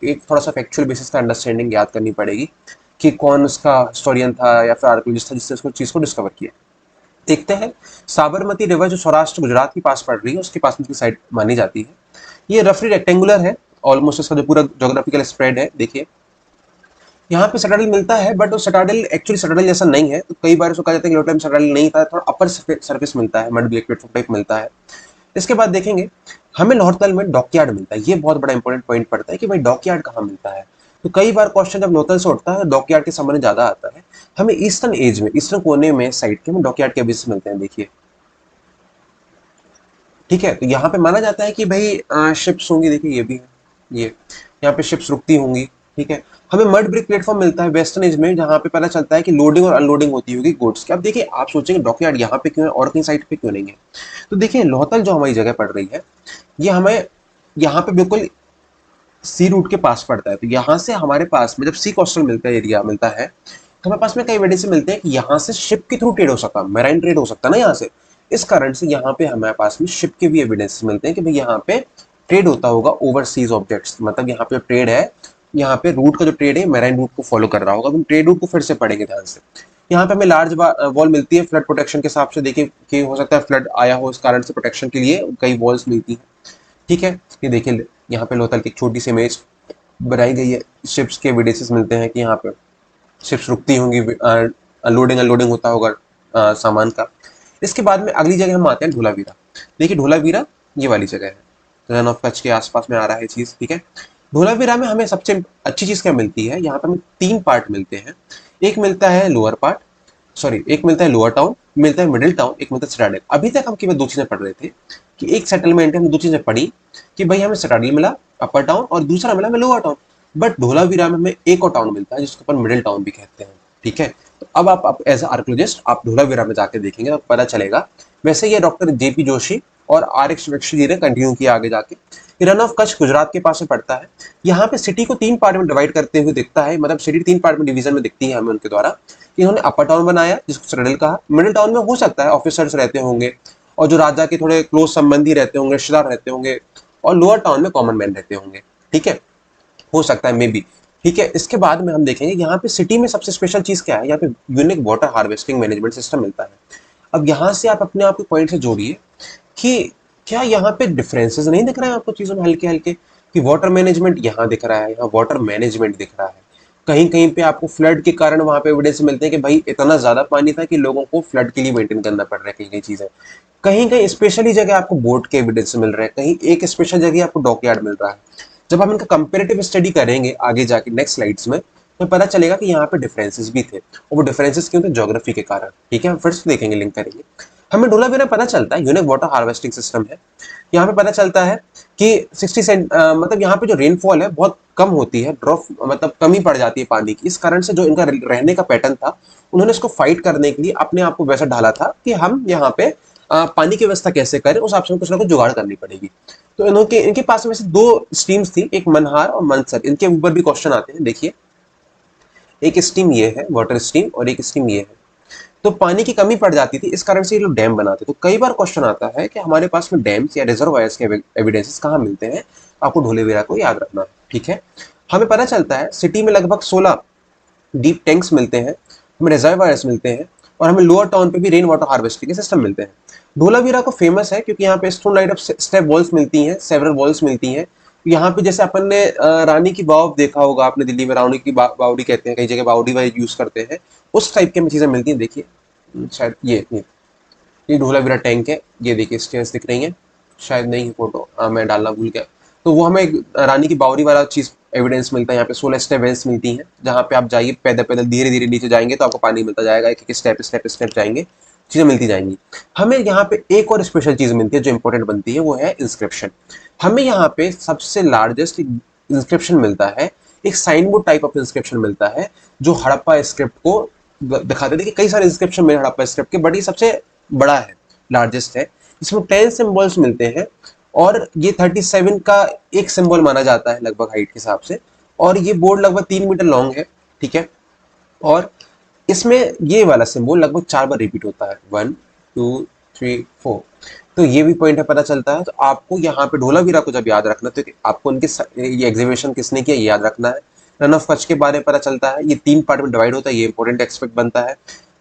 एक थोड़ा सा फैक्चुअल बेसिस का अंडरस्टैंडिंग याद करनी पड़ेगी कि कौन उसका हिस्टोरियन था या फिर आर्कोलॉजिस्ट था जिसने उसको चीज को डिस्कवर किया। देखते हैं, साबरमती रिवर जो सौराष्ट्र गुजरात के पास पड़ रही है उसके पास में की साइड मानी जाती है। ये रफली रेक्टेंगुलर है, ऑलमोस्ट इसका जो पूरा जोग्राफिकल स्प्रेड है। देखिए यहाँ पे सटाडल मिलता है, बट वो सटाडल एक्चुअली सटाडल जैसा नहीं है, तो कई बार उसको कहा जाता है कि लोटल में सटाडल नहीं था, थोड़ा अपर सरफेस मिलता है, मड ब्लैक प्लेटफॉर्म टाइप मिलता है। इसके बाद देखेंगे हमें लोहरदल में डॉकयार्ड मिलता है। ये बहुत बड़ा इंपॉर्टेंट पॉइंट पड़ता है कि भाई डॉकयार्ड कहाँ मिलता है। तो कई बार क्वेश्चन जब लोहरदल से उठता है डॉकयार्ड के संबंध ज्यादा आता है। हमें ईस्टर्न एज में, ईस्टर्न कोने में साइड के हमें डॉकयार्ड के बेसिस मिलते हैं। देखिए ठीक है, तो यहाँ पे माना जाता है कि भाई शिप्स होंगी। देखिए ये भी है, ये यहाँ पे शिप्स रुकती होंगी। ठीक है, हमें मड ब्रिक प्लेटफॉर्म मिलता है वेस्टर्न एज में, जहाँ पे पता चलता है कि लोडिंग और अनलोडिंग होती होगी गुड्स की। अब देखिए आप सोचेंगे डॉकयार्ड यहाँ पे क्यों है और कहीं साइड पे क्यों नहीं है। तो देखिए लोहतल जो हमारी जगह पड़ रही है ये हमें यहाँ पे बिल्कुल सी रूट के पास पड़ता है। तो यहाँ से हमारे पास में जब सी कोस्टल मिलता है, एरिया मिलता है, तो हमारे पास में कई एविडेंस मिलते हैं कि यहाँ से शिप के थ्रू ट्रेड हो सकता है, मैराइन ट्रेड हो सकता है ना यहाँ से। इस कारण से यहाँ पे हमारे पास में शिप के भी एविडेंस मिलते हैं कि भाई यहाँ पे ट्रेड होता होगा ओवरसीज ऑब्जेक्ट्स, मतलब यहाँ पे ट्रेड है, यहाँ पे रूट का जो ट्रेड है मैराइन रूट को फॉलो कर रहा होगा। हम ट्रेड रूट को फिर से पढ़ेंगे ध्यान से। यहाँ पे हमें लार्ज वॉल मिलती है फ्लड प्रोटेक्शन के हिसाब से। देखिए कि हो सकता है फ्लड आया हो, इस कारण से प्रोटेक्शन के लिए कई वॉल्स मिलती है। ठीक है, ये देखिए यहाँ पे लोथल की एक छोटी सी इमेज बनाई गई है। शिप्स के एविडेंसेस मिलते हैं कि यहाँ पे शिप्स रुकती होंगी, अनलोडिंग अनलोडिंग होता होगा सामान का। इसके बाद में अगली जगह हम आते हैं धोलावीरा। देखिए धोलावीरा ये वाली जगह है, रन ऑफ कच्छ के आसपास में आ रहा है चीज। ठीक है, धोलावीरा में हमें सबसे अच्छी चीज क्या मिलती है, यहाँ पे हमें 3 पार्ट मिलते हैं। एक मिलता है लोअर पार्ट, सॉरी एक मिलता है लोअर टाउन, मिलता है मिडिल टाउन, एक मिलता है सिटाडेल। अभी तक हम केवल 2 चीजें पढ़ रहे थे कि एक सेटलमेंट है, हमने 2 चीजें पढ़ी कि भाई हमें सिटाडेल मिला अपर टाउन और दूसरा मिला हमें लोअर टाउन। बट धोलावीरा में हमें एक और टाउन मिलता है जिसको अपन मिडिल टाउन भी कहते हैं। ठीक है, तो अब आप एज आर्कोलॉजिस्ट आप धोलावीरा में जाके देखेंगे तो पता चलेगा। वैसे ये डॉक्टर जेपी जोशी और आर एक्स जी ने कंटिन्यू किया आगे जाके। रन ऑफ कच्छ गुजरात के पास में पड़ता है। यहाँ पे सिटी को 3 पार्ट में डिवाइड करते हुए दिखता है, मतलब सिटी 3 पार्ट में डिवीजन में दिखती है हमें उनके द्वारा। इन्होंने अपर टाउन बनाया जिसको सिटाडेल कहा, मिडिल टाउन में हो सकता है ऑफिसर्स रहते होंगे और जो राजा के थोड़े क्लोज संबंधी रहते होंगे, रिश्तेदार रहते होंगे, और लोअर टाउन में कॉमन मैन रहते होंगे। ठीक है, हो सकता है मे बी। ठीक है, इसके बाद में हम देखेंगे यहाँ पे सिटी में सबसे स्पेशल चीज क्या है, यहाँ पे unique water harvesting management system मिलता है। अब यहाँ से आप अपने आप के पॉइंट से जोड़िए कि क्या यहाँ पे डिफरेंसेस नहीं दिख रहे हैं आपको चीजों में हल्के हल्के, कि वाटर मैनेजमेंट यहाँ दिख रहा है, यहाँ वाटर मैनेजमेंट दिख रहा है। कहीं कहीं पे आपको फ्लड के कारण वहां पे एविडेंस मिलते हैं कि भाई इतना ज्यादा पानी था कि लोगों को फ्लड के लिए मेंटेन करना पड़ रहा है कहीं कहीं चीजें। कहीं कहीं स्पेशली जगह आपको बोट के एविडेंस मिल रहे हैं, कहीं एक स्पेशल जगह आपको डॉकयार्ड मिल रहा है। जब हम इनका कंपेरेटिव स्टडी करेंगे आगे जाके नेक्स्ट स्लाइड्स में तो पता चलेगा कि यहाँ पे डिफरेंसेस भी थे, और वो डिफरेंसेस क्यों थे, ज्योग्राफी के कारण। ठीक है, हम फिर से देखेंगे, लिंक करेंगे। हमें धोलावीरा पता चलता है यूनिक वाटर हार्वेस्टिंग सिस्टम है। यहाँ पे पता चलता है कि 60 मतलब यहाँ पे जो रेनफॉल है बहुत कम होती है, ड्रॉप मतलब कमी पड़ जाती है पानी की। इस कारण से जो इनका रहने का पैटर्न था, उन्होंने इसको फाइट करने के लिए अपने आप को वैसा ढाला था कि हम यहाँ पे पानी की व्यवस्था कैसे करें, उस ऑप्शन कुछ ना कुछ जुगाड़ करनी पड़ेगी। तो इनके पास में से 2 स्ट्रीम्स थी, एक मनहार और मनसर। इनके ऊपर भी क्वेश्चन आते हैं। देखिए एक स्ट्रीम ये है वाटर स्ट्रीम और एक स्ट्रीम ये है। तो पानी की कमी पड़ जाती थी, इस कारण से ये लोग डैम बनाते। तो कई बार क्वेश्चन आता है कि हमारे पास में डैम्स या रिजर्वायर्स के एविडेंसेस कहाँ मिलते हैं, आपको धोलावीरा को याद रखना है। ठीक है, हमें पता चलता है सिटी में लगभग 16 डीप टैंक्स मिलते हैं, हमें रिजर्वायर्स मिलते हैं, और हमें लोअर टाउन पे भी रेन वाटर हार्वेस्टिंग के सिस्टम मिलते हैं। धोलावीरा को फेमस है क्योंकि यहाँ पे stone light of step walls मिलती हैं, सेवरल वॉल्स मिलती हैं। यहाँ पे जैसे अपन ने रानी की वाव देखा होगा आपने, दिल्ली में रानी की बावड़ी कहते हैं, कई जगह बावड़ी वाई यूज करते हैं, उस टाइप की हमें चीजें मिलती हैं। देखिए शायद ये धोलावीरा टैंक है, ये देखिए स्टेयर्स दिख रही हैं, शायद नहीं है फोटो, मैं डालना भूल गया। तो वो हमें रानी की बावड़ी वाला चीज एविडेंस मिलता है। यहाँ पे 16 स्टेप वेल्स मिलती हैं, जहाँ पे आप जाइए पैदल पैदल धीरे धीरे नीचे जाएंगे तो आपको पानी मिलता जाएगा, एक एक स्टेप स्टेप स्टेप जाएंगे चीजें मिलती जाएंगी। हमें यहाँ पे एक और स्पेशल चीज मिलती है जो इंपॉर्टेंट बनती है, वो है इंस्क्रिप्शन। हमें यहाँ पे सबसे लार्जेस्ट इंस्क्रिप्शन मिलता है, एक sign board type of inscription मिलता है जो हड़प्पा स्क्रिप्ट को दिखाते थे। कि कई सारे इंस्क्रिप्शन मिले हड़प्पा स्क्रिप्ट के, बट ये सबसे बड़ा है, लार्जेस्ट है। इसमें 10 सिंबल्स मिलते हैं और ये 37 का एक सिंबल माना जाता है लगभग हाइट के हिसाब से। और ये बोर्ड लगभग 3 मीटर लॉन्ग है, ठीक है। और इसमें ये वाला सिंबल लगभग 4 बार रिपीट होता है, 1 2 3 4। तो ये भी पॉइंट है, पता चलता है। तो आपको यहाँ पे ढोलावीरा को जब याद रखना, तो आपको उनके ये एग्जीबिशन किसने किया ये याद रखना है। रन ऑफ कच्छ के बारे में पता चलता है, ये 3 पार्ट में डिवाइड होता है, ये इंपॉर्टेंट एक्सपेक्ट बनता है।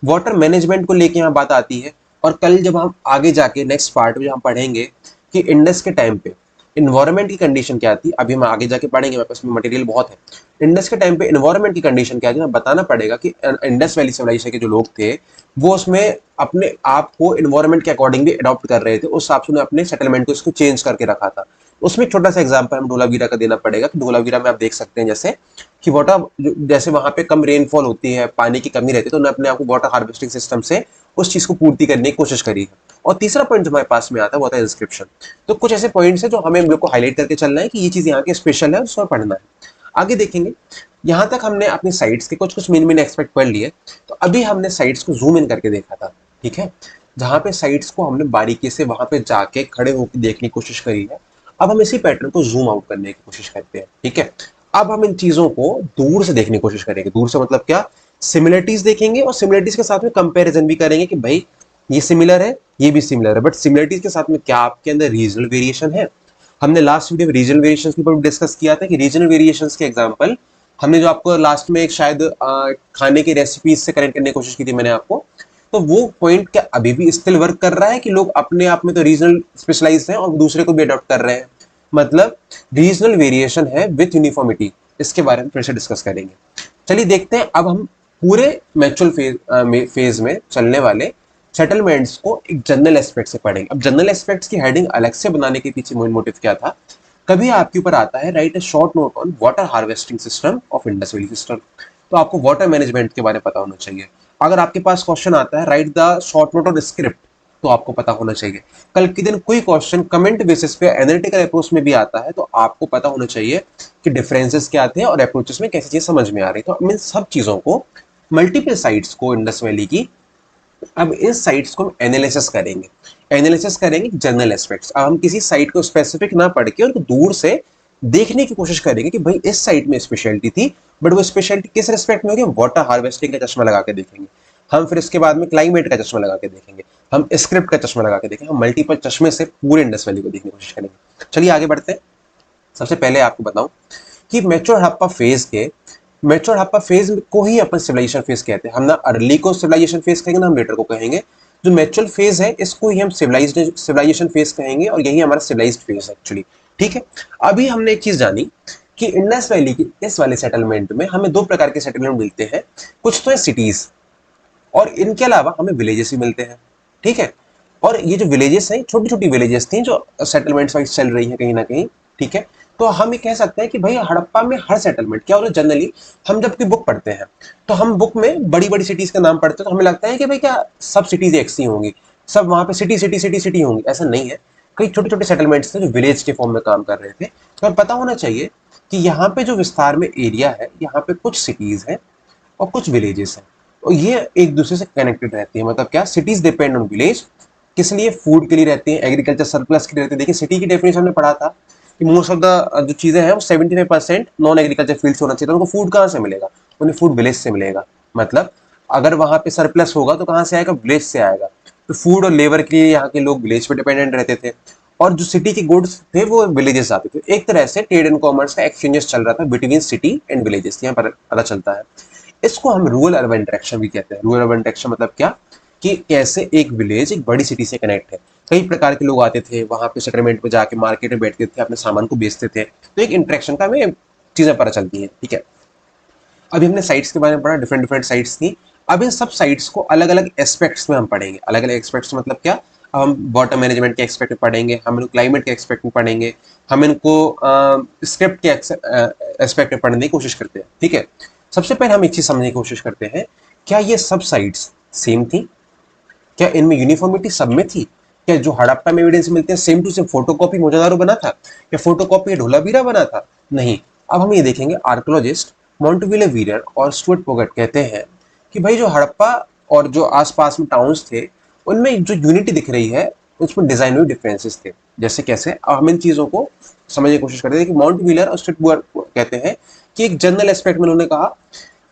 वाटर मैनेजमेंट को लेके यहाँ बात आती है। और कल जब हम आगे जाके नेक्स्ट पार्ट में हम पढ़ेंगे कि इंडस के टाइम पे इन्वायरमेंट की कंडीशन क्या थी, अभी हम आगे जाके पढ़ेंगे, मेरे पास में मटेरियल बहुत है। इंडस के टाइम पे इन्वायरमेंट की कंडीशन क्या थी, हमें बताना पड़ेगा कि इंडस वैली सिविलाइजेशन के जो लोग थे वो उसमें अपने आप को इन्वायरमेंट के अकॉर्डिंग भी अडॉप्ट कर रहे थे, उस हिसाब से उन्होंने अपने सेटलमेंट को इसको चेंज करके रखा था। उसमें एक छोटा सा एग्जाम्पल हम धोलावीरा का देना पड़ेगा कि धोलावीरा में आप देख सकते हैं जैसे कि वाटर, जैसे वहां पे कम रेनफॉल होती है, पानी की कमी रहती है, तो उन्होंने अपने आप को वाटर हार्वेस्टिंग सिस्टम से उस चीज को पूर्ति करने की कोशिश करी है। और तीसरा पॉइंट जो हमारे पास में आता है वो होता है इंस्क्रिप्शन। तो कुछ ऐसे पॉइंट्स है जो हमें बिल्कुल हाईलाइट करके चलना है कि ये चीज यहाँ के स्पेशल है और उसको पढ़ना है। आगे देखेंगे। यहाँ तक हमने अपनी साइट्स के कुछ कुछ मेन मेन एक्सपेक्ट पढ़ लिए। तो अभी हमने साइट्स को जूम इन करके देखा था, ठीक है, जहाँ पे साइट्स को हमने बारीकी से वहां पे जाके खड़े होकर देखने की कोशिश करी है। अब हम इसी पैटर्न को जूम आउट करने की कोशिश करते हैं, ठीक है। अब हम इन चीजों को दूर से देखने की कोशिश करेंगे। दूर से मतलब क्या, सिमिलरिटीज देखेंगे और सिमिलरिटीज के साथ में कंपैरिजन भी करेंगे कि भाई ये सिमिलर है, ये भी सिमिलर है, बट सिमिलरिटीज के साथ में क्या आपके अंदर रीजनल वेरिएशन है। हमने लास्ट वीडियो में रीजनल वेरिएशंस के ऊपर डिस्कस किया था कि रीजनल वेरिएशंस के एग्जांपल हमने जो आपको लास्ट में एक शायद खाने की रेसिपीज से कनेक्ट करने की कोशिश की थी मैंने आपको। तो वो पॉइंट क्या अभी भी स्टिल वर्क कर रहा है कि लोग अपने आप में तो रीजनल स्पेशलाइज्ड हैं और दूसरे को भी अडॉप्ट कर रहे हैं। मतलब रीजनल वेरिएशन है विथ यूनिफॉर्मिटी, इसके बारे में फिर से डिस्कस करेंगे। चलिए देखते हैं। अब हम पूरे मैच्योर फेज में चलने वाले सेटलमेंट्स को एक जनरल एस्पेक्ट से पढ़ेंगे। अब जनरल एस्पेक्ट्स की हेडिंग अलग से बनाने के पीछे मेन मोटिव क्या था, कभी आपके ऊपर आता है right a short note on water harvesting system of Indus valley system, तो आपको वाटर मैनेजमेंट के बारे में पता होना चाहिए। अगर आपके पास क्वेश्चन आता है right the short note on script, तो आपको पता होना चाहिए। कल के दिन कोई क्वेश्चन कमेंट बेसिस पे एनालिटिकल अप्रोच में भी आता है, तो आपको पता होना चाहिए कि डिफरेंसेस क्या थे और अप्रोचेस में कैसी चीज समझ में आ रही। तो हम इन सब चीजों को, मल्टीपल साइट्स को इंडस वैली की, अब इन साइट्स को हम एनालिसिस करेंगे। एनालिसिस करेंगे जनरल एस्पेक्ट्स। अब हम किसी साइट को स्पेसिफिक ना पढ़ के उनको दूर से देखने की कोशिश करेंगे कि भाई इस साइट में स्पेशलिटी थी, बट वो स्पेशलिटी किस रिस्पेक्ट में होगी, वाटर हार्वेस्टिंग का चश्मा लगा के देखेंगे हम। फिर इसके बाद में क्लाइमेट का चश्मा लगा के देखेंगे हम, स्क्रिप्ट का चश्मा लगा के देखेंगे हम, मल्टीपल चश्मे से पूरे इंडस वैली को देखने की कोशिश करेंगे। चलिए आगे बढ़ते हैं। सबसे पहले आपको बताऊं कि मैच्योर हड़प्पा फेज के, मैच्योर हड़प्पा फेज को ही अपन सिविलाइजेशन फेज कहते हैं। हम ना अर्ली को सिविलाइजेशन फेज कहेंगे ना हम लेटर को कहेंगे। जो मैच्योर फेज है इसको ही हम सिविलाइजेशन फेज कहेंगे और यही हमारा सिविलाइज्ड फेज है एक्चुअली, ठीक है। अभी हमने एक चीज जानी कि इंडस वैली की इस वाले सेटलमेंट में हमें 2 प्रकार के सेटलमेंट मिलते हैं। कुछ तो है सिटीज और इनके अलावा हमें विलेजेस भी मिलते हैं, ठीक है। और ये जो विलेजेस हैं छोटी छोटी विलेजेस थी जो सेटलमेंट्स वाइज चल रही हैं कहीं ना कहीं, ठीक है। तो हम ये कह सकते हैं कि भाई हड़प्पा में हर सेटलमेंट क्या होता है, जनरली हम जब कोई बुक पढ़ते हैं तो हम बुक में बड़ी बड़ी सिटीज का नाम पढ़ते हैं, तो हमें लगता है कि भाई क्या सब सिटीज एक सी होंगी, सब वहां पे सिटी सिटी सिटी सिटी होंगी। ऐसा नहीं है। कई छोटे छोटे सेटलमेंट्स थे जो विलेज के फॉर्म में काम कर रहे थे। तो हमें पता होना चाहिए कि यहाँ पे जो विस्तार में एरिया है, यहाँ पे कुछ सिटीज हैं और कुछ विलेजेस हैं और ये एक दूसरे से कनेक्टेड रहती है। मतलब क्या, सिटीज डिपेंड ऑन विलेज, किस लिए, फूड के लिए रहती है, एग्रीकल्चर सरप्लस के लिए रहती है। देखिए सिटी की डेफिनेशन हमने पढ़ा था कि मोस्ट ऑफ द जो चीजें हैं वो 75% नॉन एग्रीकल्चर फील्ड से होना चाहिए। तो उनको फूड कहाँ से मिलेगा, उन्हें फूड विलेज से मिलेगा। मतलब अगर वहां पे सरप्लस होगा तो कहाँ से आएगा, विलेज से आएगा। तो फूड और लेबर के लिए यहाँ के लोग विलेज पे डिपेंडेंट रहते थे और जो सिटी के गुड्स थे वो विलेजेस आते थे। एक तरह से ट्रेड एंड कॉमर्स का एक्सचेंजेस चल रहा था बिटवीन सिटी एंड विलेजेस, यहाँ पर पता चलता है। इसको हम रूरल अर्बन इंटरेक्शन भी कहते हैं। रूरल अर्बन इंटरेक्शन मतलब क्या, कि कैसे एक विलेज एक बड़ी सिटी से कनेक्ट है। कई प्रकार के लोग आते थे वहां पे, सेटलमेंट पे जाके मार्केट में बैठते थे, अपने सामान को बेचते थे। तो एक इंटरेक्शन का हमें चीजें पता चलती हैं, ठीक है। अभी हमने साइट्स के बारे में पढ़ा, डिफरेंट डिफरेंट साइट्स थी। अब इन सब साइट्स को अलग अलग एस्पेक्ट्स में हम पढ़ेंगे। अलग अलग एस्पेक्ट्स मतलब क्या, अब हम वाटर मैनेजमेंट के एक्सपेक्ट में पढ़ेंगे, हम इनको क्लाइमेट के एक्सपेक्ट में पढ़ेंगे, हम इनको स्क्रिप्ट के एस्पेक्ट में पढ़ने की कोशिश करते हैं, ठीक है। सबसे पहले हम एक चीज समझने की कोशिश करते हैं, क्या ये सब साइट्स सेम थी, क्या इनमें यूनिफॉर्मिटी सब में थी? क्या जो हड़प्पा में एविडेंस मिलते हैं same to same photocopy Mohenjodaro बना था, या फोटोकॉपी धोलावीरा बना था? नहीं। अब हम ये देखेंगे, आर्कोलॉजिस्ट मॉन्टविले वीरर और स्टुअर्ट पोगट कहते हैं कि भाई जो हड़प्पा और जो आसपास में टाउन्स थे उनमें जो यूनिटी दिख रही है उसमें डिजाइन में डिफरेंसेस थे। जैसे कैसे? अब हम इन चीजों को समझने की कोशिश करते हैं कि माउंट व्हीलर और स्टुअर्ट पोगट कहते हैं कि एक जनरल एस्पेक्ट में उन्होंने कहा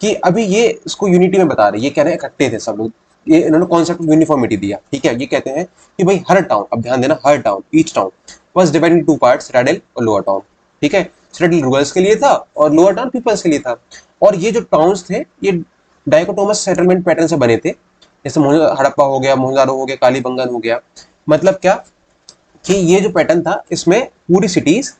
कि अभी ये इसको यूनिटी में बता रहे, ये कह रहे हैं इकट्ठे थे सब लोग, ये इन्होंने कॉन्सेप्ट यूनिफॉर्मिटी दिया। ठीक है, ये कहते हैं कि भाई हर टाउन, अब ध्यान देना, हर town, each town was divided into two parts, citadel और लोअर टाउन। ठीक है, सिटाडेल रूरल्स के लिए था और लोअर टाउन पीपल्स के लिए था। और ये जो टाउन्स थे ये डाइकोटोमस सेटलमेंट पैटर्न से बने थे, जैसे हड़प्पा हो गया, मोहनजोदारो हो गया, कालीबंगन हो गया। मतलब क्या कि ये जो पैटर्न था इसमें पूरी सिटीज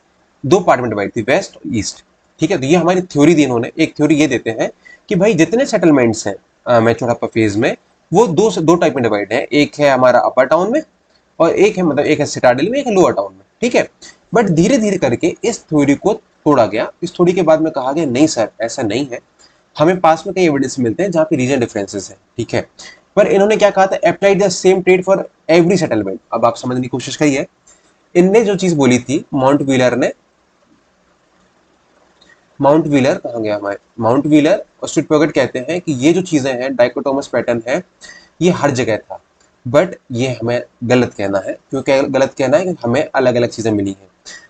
दो पार्ट में डिवाइड थी, वेस्ट और ईस्ट। ठीक है, तो ये हमारी थ्योरी दी इन्होंने। एक थ्योरी ये देते हैं कि भाई जितने सेटलमेंट्स हैं मैचुर हड़प्पा फेज में वो दो टाइप में डिवाइड है, एक है हमारा अपर टाउन में और एक है मतलब एक है सिटाडेल में, एक है लोअर टाउन में। ठीक है, बट धीरे धीरे करके इस थ्योरी को तोड़ा गया। इस थ्योरी के बाद में कहा गया नहीं सर ऐसा नहीं है, हमें पास में कई एविडेंस मिलते हैं जहाँ पे रीजन डिफरेंसेस है। ठीक है, पर इन्होंने क्या कहा था, applied the same trade for every settlement. अब आप समझने की कोशिश करिए, इनने जो चीज बोली थी माउंट व्हीलर ने, माउंट व्हीलर कहाँ गया हमारे, माउंट व्हीलर और स्टुअर्ट पोगट कहते हैं कि ये जो चीजें हैं डाइकोटोमस पैटर्न है ये हर जगह था, बट ये हमें गलत कहना है। क्योंकि गलत कहना है कि हमें अलग अलग चीजें मिली हैं।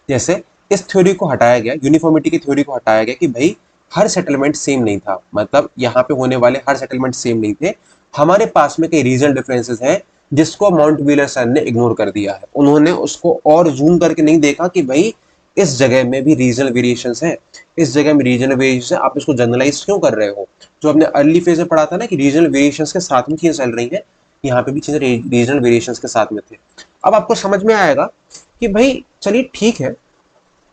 जैसे इस थ्योरी को हटाया गया, यूनिफॉर्मिटी की थ्योरी को हटाया गया कि भाई हर सेटलमेंट सेम नहीं था, मतलब यहाँ पे होने वाले हर सेटलमेंट सेम नहीं थे, हमारे पास में कई रीजनल डिफरेंसेस हैं जिसको माउंट व्हीलर सर ने इग्नोर कर दिया है। उन्होंने उसको और जूम करके नहीं देखा कि भाई इस जगह में भी रीजनल वेरिएशंस हैं, इस जगह में रीजनल वेरिएशन है, आप इसको जनरलाइज क्यों कर रहे हो? जो हमने अर्ली फेज में पढ़ा था ना कि रीजनल वेरिएशंस के साथ में चीजें चल रही हैं, यहाँ पे भी चीजें रीजनल वेरिएशंस के साथ में थे। अब आपको समझ में आएगा कि भाई चलिए ठीक है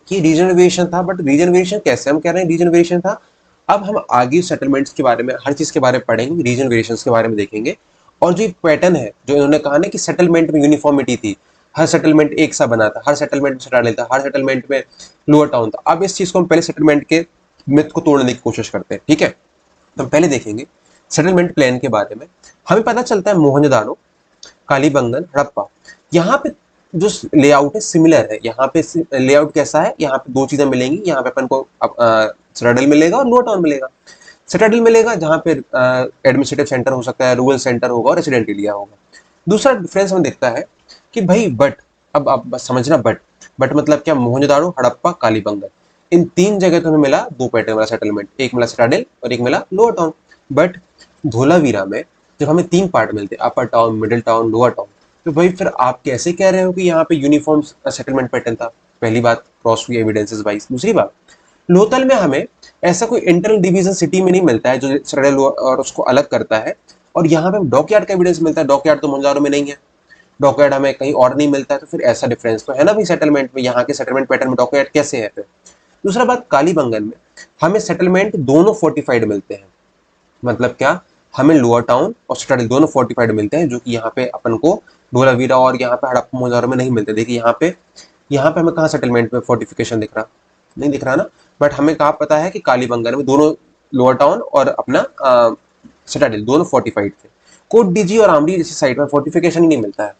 कि रीजनल वेरिएशन था, बट रीजनल वेरिएशन कैसे हम कह रहे हैं रीजनल वेरिएशन था? अब हम आगे सेटलमेंट्स के बारे में हर चीज के बारे में पढ़ेंगे, रीजनल वेरिएशंस के बारे में देखेंगे। और जो पैटर्न है जो इन्होंने कहा ना कि सेटलमेंट में यूनिफॉर्मिटी थी, हर सेटलमेंट एक सा बना था, हर सेटलमेंट में सेटल था, हर सेटलमेंट में लोअर टाउन था। अब इस चीज को हम पहले सेटलमेंट के मिथ को तोड़ने की कोशिश करते हैं। ठीक है, तो हम पहले देखेंगे सेटलमेंट प्लान के बारे में। हमें पता चलता है मोहनजोदारो, कालीबंगन, हड़प्पा, यहाँ पे जो लेआउट है सिमिलर है। यहाँ पे लेआउट कैसा है, यहाँ पे दो चीजें मिलेंगी, यहाँ पे अपन को सिटाडेल मिलेगा और लोअर टाउन मिलेगा। सिटाडेल मिलेगा जहाँ पे एडमिनिस्ट्रेटिव सेंटर हो सकता है, रूरल सेंटर होगा और रेसिडेंट एरिया होगा। दूसरा डिफरेंस हमें दिखता है कि भाई बट, अब आप बस समझना, बट मतलब क्या, मोहनजोदारो, हड़प्पा, कालीबंगन, इन तीन जगह तो हमें मिला दो पैटर्न वाला सेटलमेंट, एक मिला सिटाडेल और एक मिला लोअर टाउन। बट धोलावीरा में जब हमें तीन पार्ट मिलते हैं, upper town, middle town, lower town, तो भाई फिर आप कैसे कह रहे हो कि यहाँ पे यूनिफॉर्म सेटलमेंट पैटर्न था? पहली बात क्रॉस हुई एविडेंसेस वाइज। दूसरी बात, लोथल में हमें ऐसा कोई इंटरनल डिवीजन सिटी में नहीं मिलता है जो सिटाडेल और उसको अलग करता है। और यहाँ पे डॉकयार्ड का एविडेंस मिलता है, डॉकयार्ड तो मोहनजोदारो में नहीं है, डॉकयार्ड हमें कहीं और नहीं मिलता है। तो फिर ऐसा डिफरेंस तो है ना भाई सेटलमेंट में, यहाँ के सेटलमेंट पैटर्न में डॉकयार्ड कैसे है फिर? दूसरा बात, कालीबंगन में हमें सेटलमेंट दोनों फोर्टिफाइड मिलते हैं। मतलब क्या, हमें लोअर टाउन और सिटाडेल दोनों फोर्टिफाइड मिलते हैं, जो कि यहाँ पे अपन को धोलावीरा और यहाँ पे हड़प्पा मोहनजोदारो में नहीं मिलते। देखिए यहाँ पे हमें कहाँ सेटलमेंट में फोर्टिफिकेशन दिख रहा, नहीं दिख रहा ना। बट हमें कहाँ पता है कि कालीबंगन में दोनों लोअर टाउन और अपना सिटाडेल दोनों फोर्टिफाइड थे। कोट डीजी और आमरी जैसी साइड में फोर्टिफिकेशन ही नहीं मिलता है,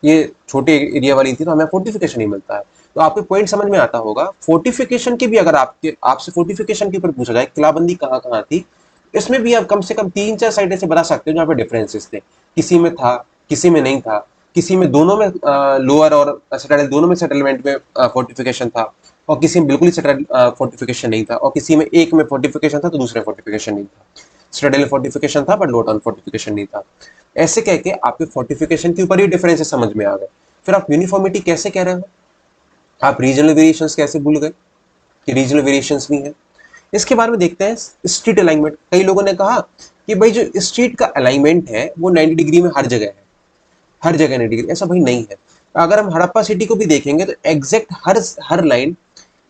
ये छोटे एरिया वाली थी तो हमें फोर्टिफिकेशन नहीं मिलता है। तो आपको पॉइंट समझ में आता होगा। फोर्टिफिकेशन की भी अगर आपसे फोर्टिफिकेशन के ऊपर पूछा जाए किलाबंदी कहाँ कहाँ थी, इसमें भी आप कम से कम तीन चार साइडें से बता सकते हो जहाँ पे डिफरेंसेस थे। किसी में था, किसी में नहीं था, किसी में दोनों में लोअर और सेटल दोनों में सेटलमेंट में फोर्टिफिकेशन था, और किसी में बिल्कुल ही सेटल फोर्टिफिकेशन नहीं था, और किसी में एक में फोर्टिफिकेशन था तो दूसरे में फोर्टिफिकेशन नहीं था। सेटल फोर्टिफिकेशन था बट लोअर टाउन फोर्टिफिकेशन नहीं था। ऐसे कह के आपके फोर्टिफिकेशन के ऊपर ही डिफरेंसेस समझ में आ गए। फिर आप यूनिफॉर्मिटी कैसे कह रहे हो? आप रीजनल वेरिएशंस कैसे भूल गए कि रीजनल वेरिएशंस भी हैं? इसके बारे में देखते हैं स्ट्रीट अलाइनमेंट। कई लोगों ने कहा कि भाई जो स्ट्रीट का अलाइनमेंट है वो 90 डिग्री में हर जगह है, हर जगह 90 डिग्री, ऐसा भाई नहीं है। अगर हम हड़प्पा सिटी को भी देखेंगे तो एग्जैक्ट हर लाइन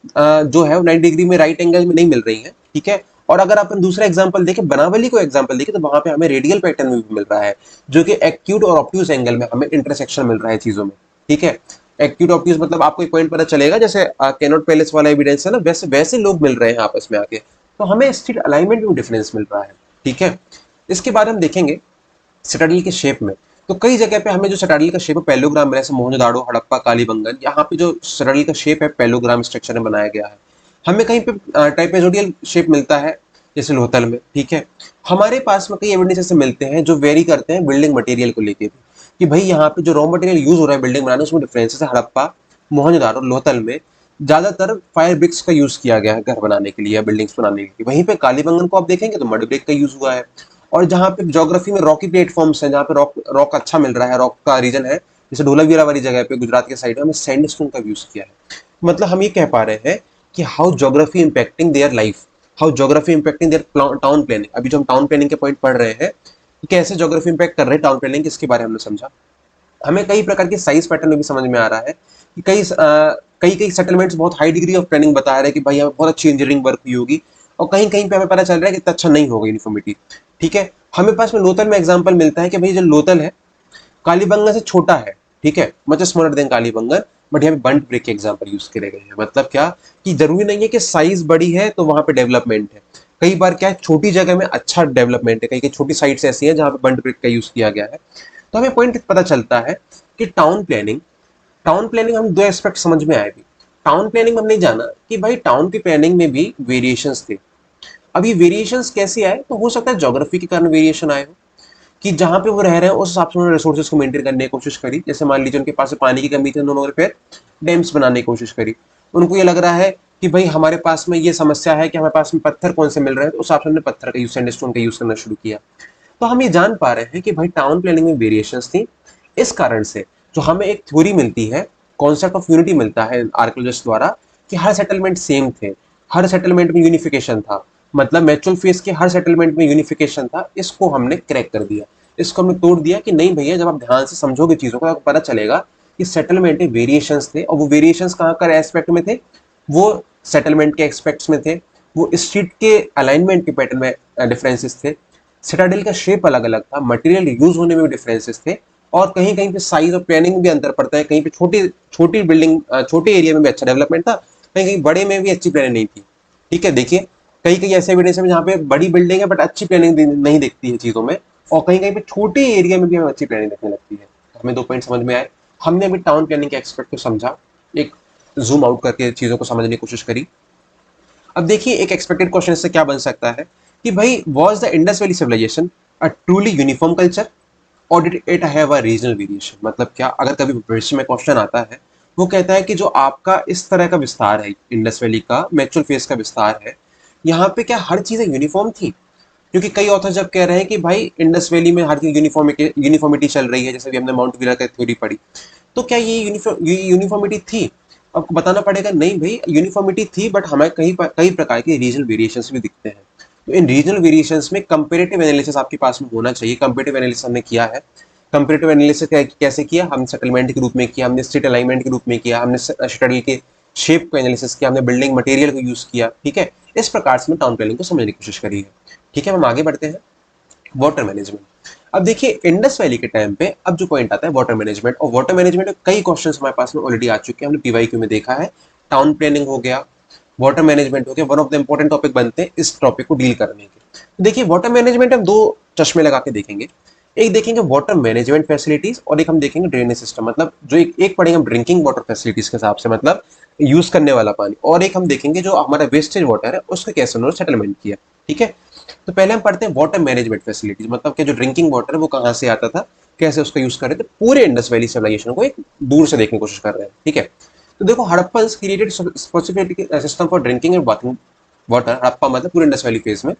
जो है वो 90 डिग्री में राइट एंगल में नहीं मिल रही है। ठीक है, और अगर अपन दूसरा एग्जांपल देखें, बनावली को एग्जांपल देखें, तो वहां पे हमें रेडियल पैटर्न में भी मिल रहा है, जो कि एक्यूट और ऑब्ट्यूज एंगल में हमें इंटरसेक्शन मिल रहा है चीजों में। ठीक है, एक्यूट ऑब्ट्यूज मतलब आपको एक पॉइंट पता चलेगा, जैसे कैनॉट पैलेस वाला एविडेंस है ना, वैसे वैसे लोग मिल रहे हैं आपस में आके, तो हमें स्ट्रीट अलाइनमेंट में डिफरेंस मिल रहा है। ठीक है, इसके बाद हम देखेंगे सिटाडेल के शेप में। तो कई जगह पे हमें जो सेटाडल का शेप है पैलोग्राम मिला, जैसे मोहनजोदाड़ो, हड़प्पा, कालीबंगन, यहाँ पे जो सेटाडल का शेप है पैलोग्राम स्ट्रक्चर में बनाया गया है। हमें कहीं पे ट्राइपेजोडियल शेप मिलता है जैसे लोथल में, ठीक है। हमारे पास में कई एविडेंस ऐसे मिलते हैं जो वेरी करते हैं बिल्डिंग मटेरियल को लेके भी, कि भाई यहाँ पे जो रॉ मटेरियल यूज हो रहा है बिल्डिंग बनाने उसमें डिफरेंसेस है। हड़प्पा, मोहनजोदाड़ो, लोथल में ज्यादातर फायर ब्रिक्स का यूज किया गया है घर बनाने के लिए या बिल्डिंग्स बनाने के लिए। वहीं पे कालीबंगन को आप देखेंगे तो मड ब्रिक का यूज हुआ है। और जहाँ पे ज्योग्राफी में रॉकी प्लेटफॉर्म्स हैं, जहाँ पे रॉक रॉक अच्छा मिल रहा है, रॉक का रीजन है, जैसे ढोलावीरा वाली जगह पे गुजरात के साइड में हमें सैंडस्टोन का यूज किया है। मतलब हम ये कह पा रहे हैं कि how geography impacting their life, how geography impacting their town planning. अभी जो हम टाउन प्लानिंग के पॉइंट पढ़ रहे हैं कि कैसे ज्योग्राफी इंपैक्ट कर रहे हैं टाउन प्लानिंग, इसके बारे में हमने समझा। हमें कई प्रकार के साइज पैटर्न में भी समझ में आ रहा है कि कई कई सेटलमेंट्स बहुत हाई डिग्री ऑफ प्लानिंग बता रहे हैं कि भाई यहाँ बहुत अच्छी इंजीनियरिंग वर्क हुई होगी, और कहीं कहीं पे हमें पता चल रहा है कि इतना अच्छा नहीं होगा यूनिफॉर्मिटी, ठीक है। हमें पास में लोथल में एग्जांपल मिलता है कि भाई जो लोथल है कालीबंगन से छोटा है, ठीक है, much smaller than Kalibangan, but यहाँ पे बंट ब्रिक के एग्जांपल यूज करे गए हैं। मतलब क्या कि जरूरी नहीं है कि साइज बड़ी है तो वहां पे डेवलपमेंट है। कई बार क्या है छोटी जगह में अच्छा डेवलपमेंट है, कई कई छोटी साइट्स ऐसी हैं जहां पे बंट ब्रिक का यूज किया गया है। तो हमें पॉइंट पता चलता है कि टाउन प्लानिंग हम दो एस्पेक्ट समझ में आए भी। टाउन प्लानिंग में हमने जाना कि भाई टाउन की प्लानिंग में भी वेरिएशंस थे। अब ये वेरिएशंस कैसे आए, तो हो सकता है ज्योग्राफी के कारण वेरिएशन आए हो, कि जहां पे वो रह रहे हैं उस हिसाब से उन्होंने रिसोर्सेज को मेंटेन करने की कोशिश करी। जैसे मान लीजिए उनके पास पानी की कमी थी, उन्होंने फिर डैम्स बनाने की कोशिश करी। उनको ये लग रहा है कि भाई हमारे पास में ये समस्या है कि हमारे पास में पत्थर कौन से मिल रहे हैं, तो उस हिसाब से हमने पत्थर का यूज, सैंडस्टोन का यूज करना शुरू किया। तो हम ये जान पा रहे हैं कि भाई टाउन प्लानिंग में वेरिएशंस थी। इस कारण से जो हमें एक थ्योरी मिलती है, कॉन्सेप्ट ऑफ यूनिटी मिलता है आर्कियोलॉजिस्ट द्वारा, कि हर सेटलमेंट सेम थे, हर सेटलमेंट में यूनिफिकेशन था। मतलब मैचुअल फेज के हर सेटलमेंट में यूनिफिकेशन था। इसको हमने क्रैक कर दिया, इसको हमने तोड़ दिया कि नहीं भैया, जब आप ध्यान से समझोगे चीजों को तो आपको पता चलेगा कि सेटलमेंट में वेरिएशंस थे। और वो वेरिएशंस कहाँ कर एस्पेक्ट में थे, वो सेटलमेंट के एस्पेक्ट्स में थे, वो स्ट्रीट के अलाइनमेंट के पैटर्न में डिफरेंसेस थे, सिटाडेल का शेप अलग अलग था, मटेरियल यूज होने में भी डिफरेंसेस थे, और कहीं कहीं पे साइज और प्लानिंग में भी अंतर पड़ता है। कहीं पे छोटी छोटी बिल्डिंग, छोटे एरिया में भी अच्छा डेवलपमेंट था, कहीं कहीं बड़े में भी अच्छी प्लानिंग नहीं थी, ठीक है। देखिए कई कई ऐसे एविडेंस है जहाँ पे बड़ी बिल्डिंग है बट अच्छी प्लानिंग नहीं दिखती है चीजों में, और कहीं कहीं पे छोटे एरिया में भी हमें अच्छी प्लानिंग दिखने लगती है। हमें दो पॉइंट समझ में आए। हमने अभी टाउन प्लानिंग के एक्सपेक्ट को समझा, एक जूम आउट करके चीजों को समझने की कोशिश करी। अब देखिए एक एक्सपेक्टेड क्वेश्चन से क्या बन सकता है कि भाई was the Indus valley civilization a truly uniform culture और did it have a regional variation. मतलब क्या, अगर कभी भविष्य में क्वेश्चन आता है, वो कहता है कि जो आपका इस तरह का विस्तार है, इंडस वैली का मैक्चुअल फेस का विस्तार है, यहाँ पे क्या हर चीजें यूनिफॉर्म थी? क्योंकि कई ऑथर जब कह रहे हैं कि भाई इंडस वैली में हर चीज यूनिफॉर्मिटी चल रही है, जैसे भी हमने माउंट वीरा का थ्योरी पढ़ी, तो क्या ये यूनिफॉर्मिटी थी? आपको बताना पड़ेगा नहीं भाई, यूनिफॉर्मिटी थी बट हमें कई प्रकार के रीजनल वेरिएशंस भी दिखते हैं। तो इन रीजनल वेरिएशंस में कंपेरेटिव एनालिसिस आपके पास में होना चाहिए। कंपेरेटिव एनालिसिस हमने किया है। कंपेरेटिव एनालिसिस कैसे किया? हमने सेटलमेंट के रूप में किया, हमने स्ट्रीट अलाइनमेंट के रूप में किया, हमने शटल के शेप को एनालिसिस किया, हमने बिल्डिंग मटेरियल को यूज किया, ठीक है। इस प्रकार से टाउन प्लानिंग को समझने की कोशिश करी है, ठीक है। हम आगे बढ़ते हैं। Water management. अब देखिए इंडस वैली के टाइम पे अब जो पॉइंट आता है वाटर मैनेजमेंट, और वाटर मैनेजमेंट में कई क्वेश्चंस हमारे पास में ऑलरेडी आ चुके हैं, हमने पीवाईक्यू में देखा है। टाउन प्लानिंग हो गया, वाटर मैनेजमेंट हो गया, one of the important topic बनते हैं इस टॉपिक को डील करने के। तो देखिए वाटर मैनेजमेंट हम दो चश्मे लगा के देखेंगे। एक देखेंगे वाटर मैनेजमेंट फैसिलिटीज, और एक हम देखेंगे ड्रेनेज सिस्टम। मतलब जो एक पढ़ेंगे हम ड्रिंकिंग वाटर फैसिलिटीज के हिसाब से, मतलब यूज करने वाला पानी, और एक हम देखेंगे जो हमारा वेस्टेज वाटर है उसका कैसे उन्होंने सेटलमेंट किया, ठीक है। तो पहले हम पढ़ते हैं वाटर मैनेजमेंट फैसिलिटीज, मतलब कि जो ड्रिंकिंग वाटर है वो कहाँ से आता था, कैसे उसका यूज कर रहे थे। पूरे इंडस वैली सिविलाइजेशन को एक दूर से देखने की कोशिश कर रहे हैं, ठीक है। तो देखो Harappans created specific system for drinking and bathing water. Harappa मतलब पूरे इंडस वैली फेज में।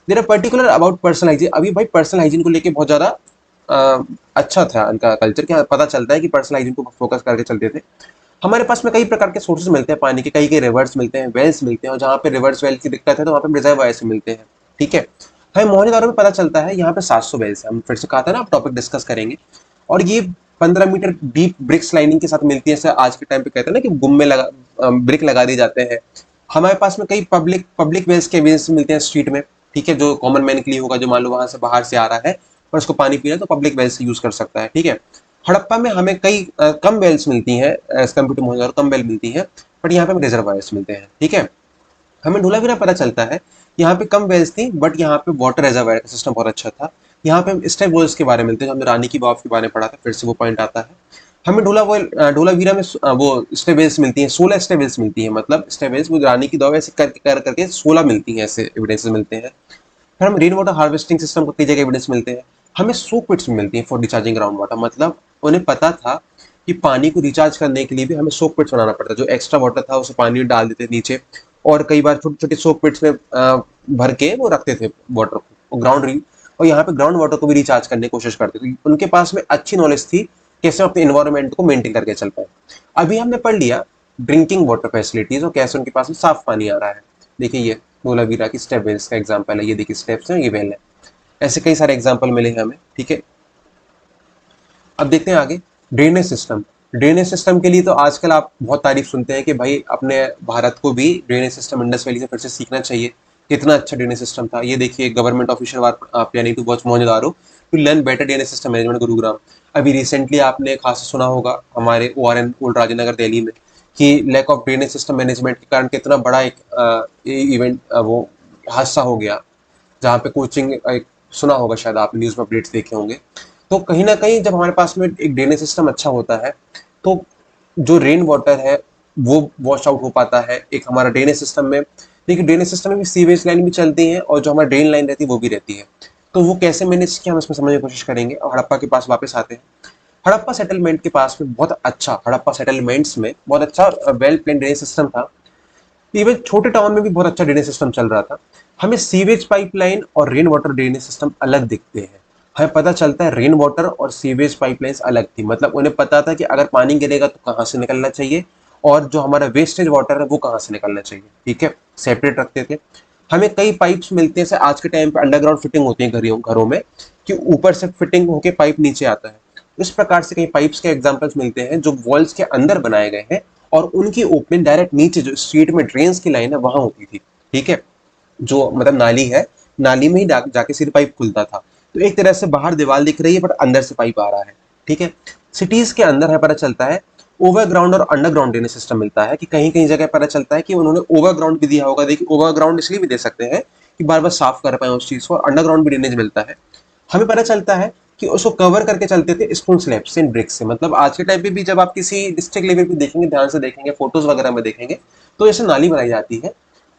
There are particular about personal hygiene. अभी भाई पर्सनल हाइजीन को लेके बहुत ज्यादा अच्छा था उनका कल्चर, क्या पता चलता है कि पर्सनल हाइजीन को फोकस करके चलते थे। हमारे पास में कई प्रकार के सोर्सेज मिलते हैं पानी के, कई कई रिवर्स मिलते हैं, वेल्स मिलते हैं, और जहाँ पे रिवर्स वेल की दिक्कत है तो वहाँ पे रिजर्वायर से मिलते हैं, ठीक है। हमें मोहनजोदाड़ो में पता चलता है यहाँ पे 700 वेल्स है। हम फिर से कहा था ना, आप टॉपिक डिस्कस करेंगे। और ये 15 मीटर डीप ब्रिक्स लाइनिंग के साथ मिलती है, जैसे आज के टाइम पे कहते हैं ना कि गुम में ब्रिक लगा दिए जाते हैं। हमारे पास में कई पब्लिक वेल्स के वेल्स मिलते हैं स्ट्रीट में, ठीक है, जो कॉमन मैन के लिए होगा, जो मान लो वहां से बाहर से आ रहा है और उसको पानी पीना है तो पब्लिक वेल्स यूज कर सकता है, ठीक है। हड़प्पा में हमें कई कम वेल्स मिलती हैं, एज कम्पेयर टू मोहनजोदड़ो कम वेल मिलती है, बट यहाँ पे हमें रिजर्वायर्स मिलते हैं, ठीक है। हमें ढोलावीरा पता चलता है यहाँ पे कम वेल्स थी बट यहाँ पे वाटर रिजर्वायर का सिस्टम बहुत अच्छा था। यहाँ पे हम स्टेप वेल्स के बारे में मिलते हैं, जो हमने रानी की वाव के बारे में पढ़ा था, फिर से वो पॉइंट आता है। हमें ढोलावीरा में वो स्टेप वेल्स मिलती हैं, 16 स्टेप वेल्स मिलती हैं, मतलब स्टेप वेल्स वो रानी की वाव ऐसे करके 16 मिलती हैं, ऐसे एविडेंसेस मिलते हैं। फिर हम रेन वाटर हार्वेस्टिंग सिस्टम को कई जगह एविडेंस मिलते हैं। हमें सोक पिट्स भी मिलती हैं फॉर रिचार्जिंग ग्राउंड वाटर, मतलब उन्हें पता था कि पानी को रिचार्ज करने के लिए भी हमें सोक पिट्स बनाना पड़ता, जो एक्स्ट्रा वाटर था उसे पानी में डाल देते नीचे, और कई बार छोटे छोटे सोक पिट्स में भर के वो रखते थे वाटर को ग्राउंड, और यहाँ पे ग्राउंड वाटर को भी रिचार्ज करने की कोशिश करते थे। उनके पास में अच्छी नॉलेज थी कैसे अपने इन्वायरमेंट को मेंटेन करके चल पाए। अभी हमने पढ़ लिया ड्रिंकिंग वाटर फैसिलिटीज और कैसे उनके पास में साफ पानी आ रहा है। देखिए ये धोलावीरा की स्टेप वेल्स का एग्जांपल है, ये देखिए स्टेप्स हैं, ये वेल है। ऐसे कई सारे एग्जांपल मिले हैं हमें, ठीक है। अब देखते हैं आगे ड्रेनेज सिस्टम। ड्रेनेज सिस्टम के लिए तो आजकल आप बहुत तारीफ सुनते हैं कि भाई अपने भारत को भी ड्रेनेज सिस्टम इंडस वैली से फिर से सीखना चाहिए, कितना अच्छा ड्रेनेज सिस्टम था। ये देखिए government official planning to watch Mohenjodaro to learn better drainage system management Gurugram. अभी रिसेंटली आपने खास सुना होगा हमारे ORN ओल्ड राजेंद्र दिल्ली में कि lack of drainage system management के कारण कितना बड़ा एक इवेंट वो हादसा हो गया, जहाँ पे कोचिंग एक सुना होगा, शायद आप न्यूज़ में अपडेट्स देखे होंगे। तो कहीं ना कहीं जब हमारे पास में एक ड्रेनेज सिस्टम अच्छा होता है तो जो रेन वाटर है वो वॉश आउट हो पाता है। एक हमारा ड्रेनेज सिस्टम में, देखिए ड्रेनेज सिस्टम में भी सीवेज लाइन भी चलती है और जो हमारी ड्रेन लाइन रहती है वो भी रहती है। तो वो कैसे मैनेज किया हम इसमें समझने की कोशिश करेंगे, और हड़प्पा के पास वापस आते हैं। हड़प्पा सेटलमेंट के पास में बहुत अच्छा, हड़प्पा सेटलमेंट्स में बहुत अच्छा वेल प्लान ड्रेनेज सिस्टम था। इवन छोटे टाउन में भी बहुत अच्छा ड्रेनेज सिस्टम चल रहा था। हमें सीवेज पाइपलाइन और रेन वाटर ड्रेनेज सिस्टम अलग दिखते हैं। हमें पता चलता है रेन वाटर और सीवेज पाइपलाइंस अलग थी, मतलब उन्हें पता था कि अगर पानी गिरेगा तो कहाँ से निकलना चाहिए, और जो हमारा वेस्टेज वाटर है वो कहाँ से निकलना चाहिए, ठीक है, सेपरेट रखते थे। हमें कई पाइप्स मिलते हैं, आज के टाइम पे अंडरग्राउंड फिटिंग होती है घरों में, कि ऊपर से फिटिंग होके पाइप नीचे आता है। इस प्रकार से कई पाइप्स के एग्जांपल्स मिलते हैं जो वॉल्स के अंदर बनाए गए हैं, और उनकी ओपनिंग डायरेक्ट नीचे जो स्ट्रीट में ड्रेन्स की लाइन है वहां होती थी, ठीक है, जो मतलब नाली है, नाली में ही जाके सीधे पाइप खुलता था। तो एक तरह से बाहर दीवार दिख रही है बट अंदर से पाइप आ रहा है, ठीक है। सिटीज के अंदर है पता चलता है ओवरग्राउंड और अंडरग्राउंड ड्रेनेज सिस्टम मिलता है, कि कहीं कहीं जगह पता चलता है कि उन्होंने ओवरग्राउंड भी दिया होगा। देखिए ओवरग्राउंड इसलिए भी दे सकते हैं कि बार बार साफ कर पाए उस चीज को, और अंडरग्राउंड भी ड्रेनेज मिलता है। हमें पता चलता है कि उसको कवर करके चलते थे स्टोन स्लैब्स एंड ब्रिक्स से, मतलब आज के टाइम पे भी जब आप किसी डिस्ट्रिक्ट लेवल पे देखेंगे, ध्यान से देखेंगे, फोटोज वगैरह में देखेंगे, तो जैसे नाली बनाई जाती है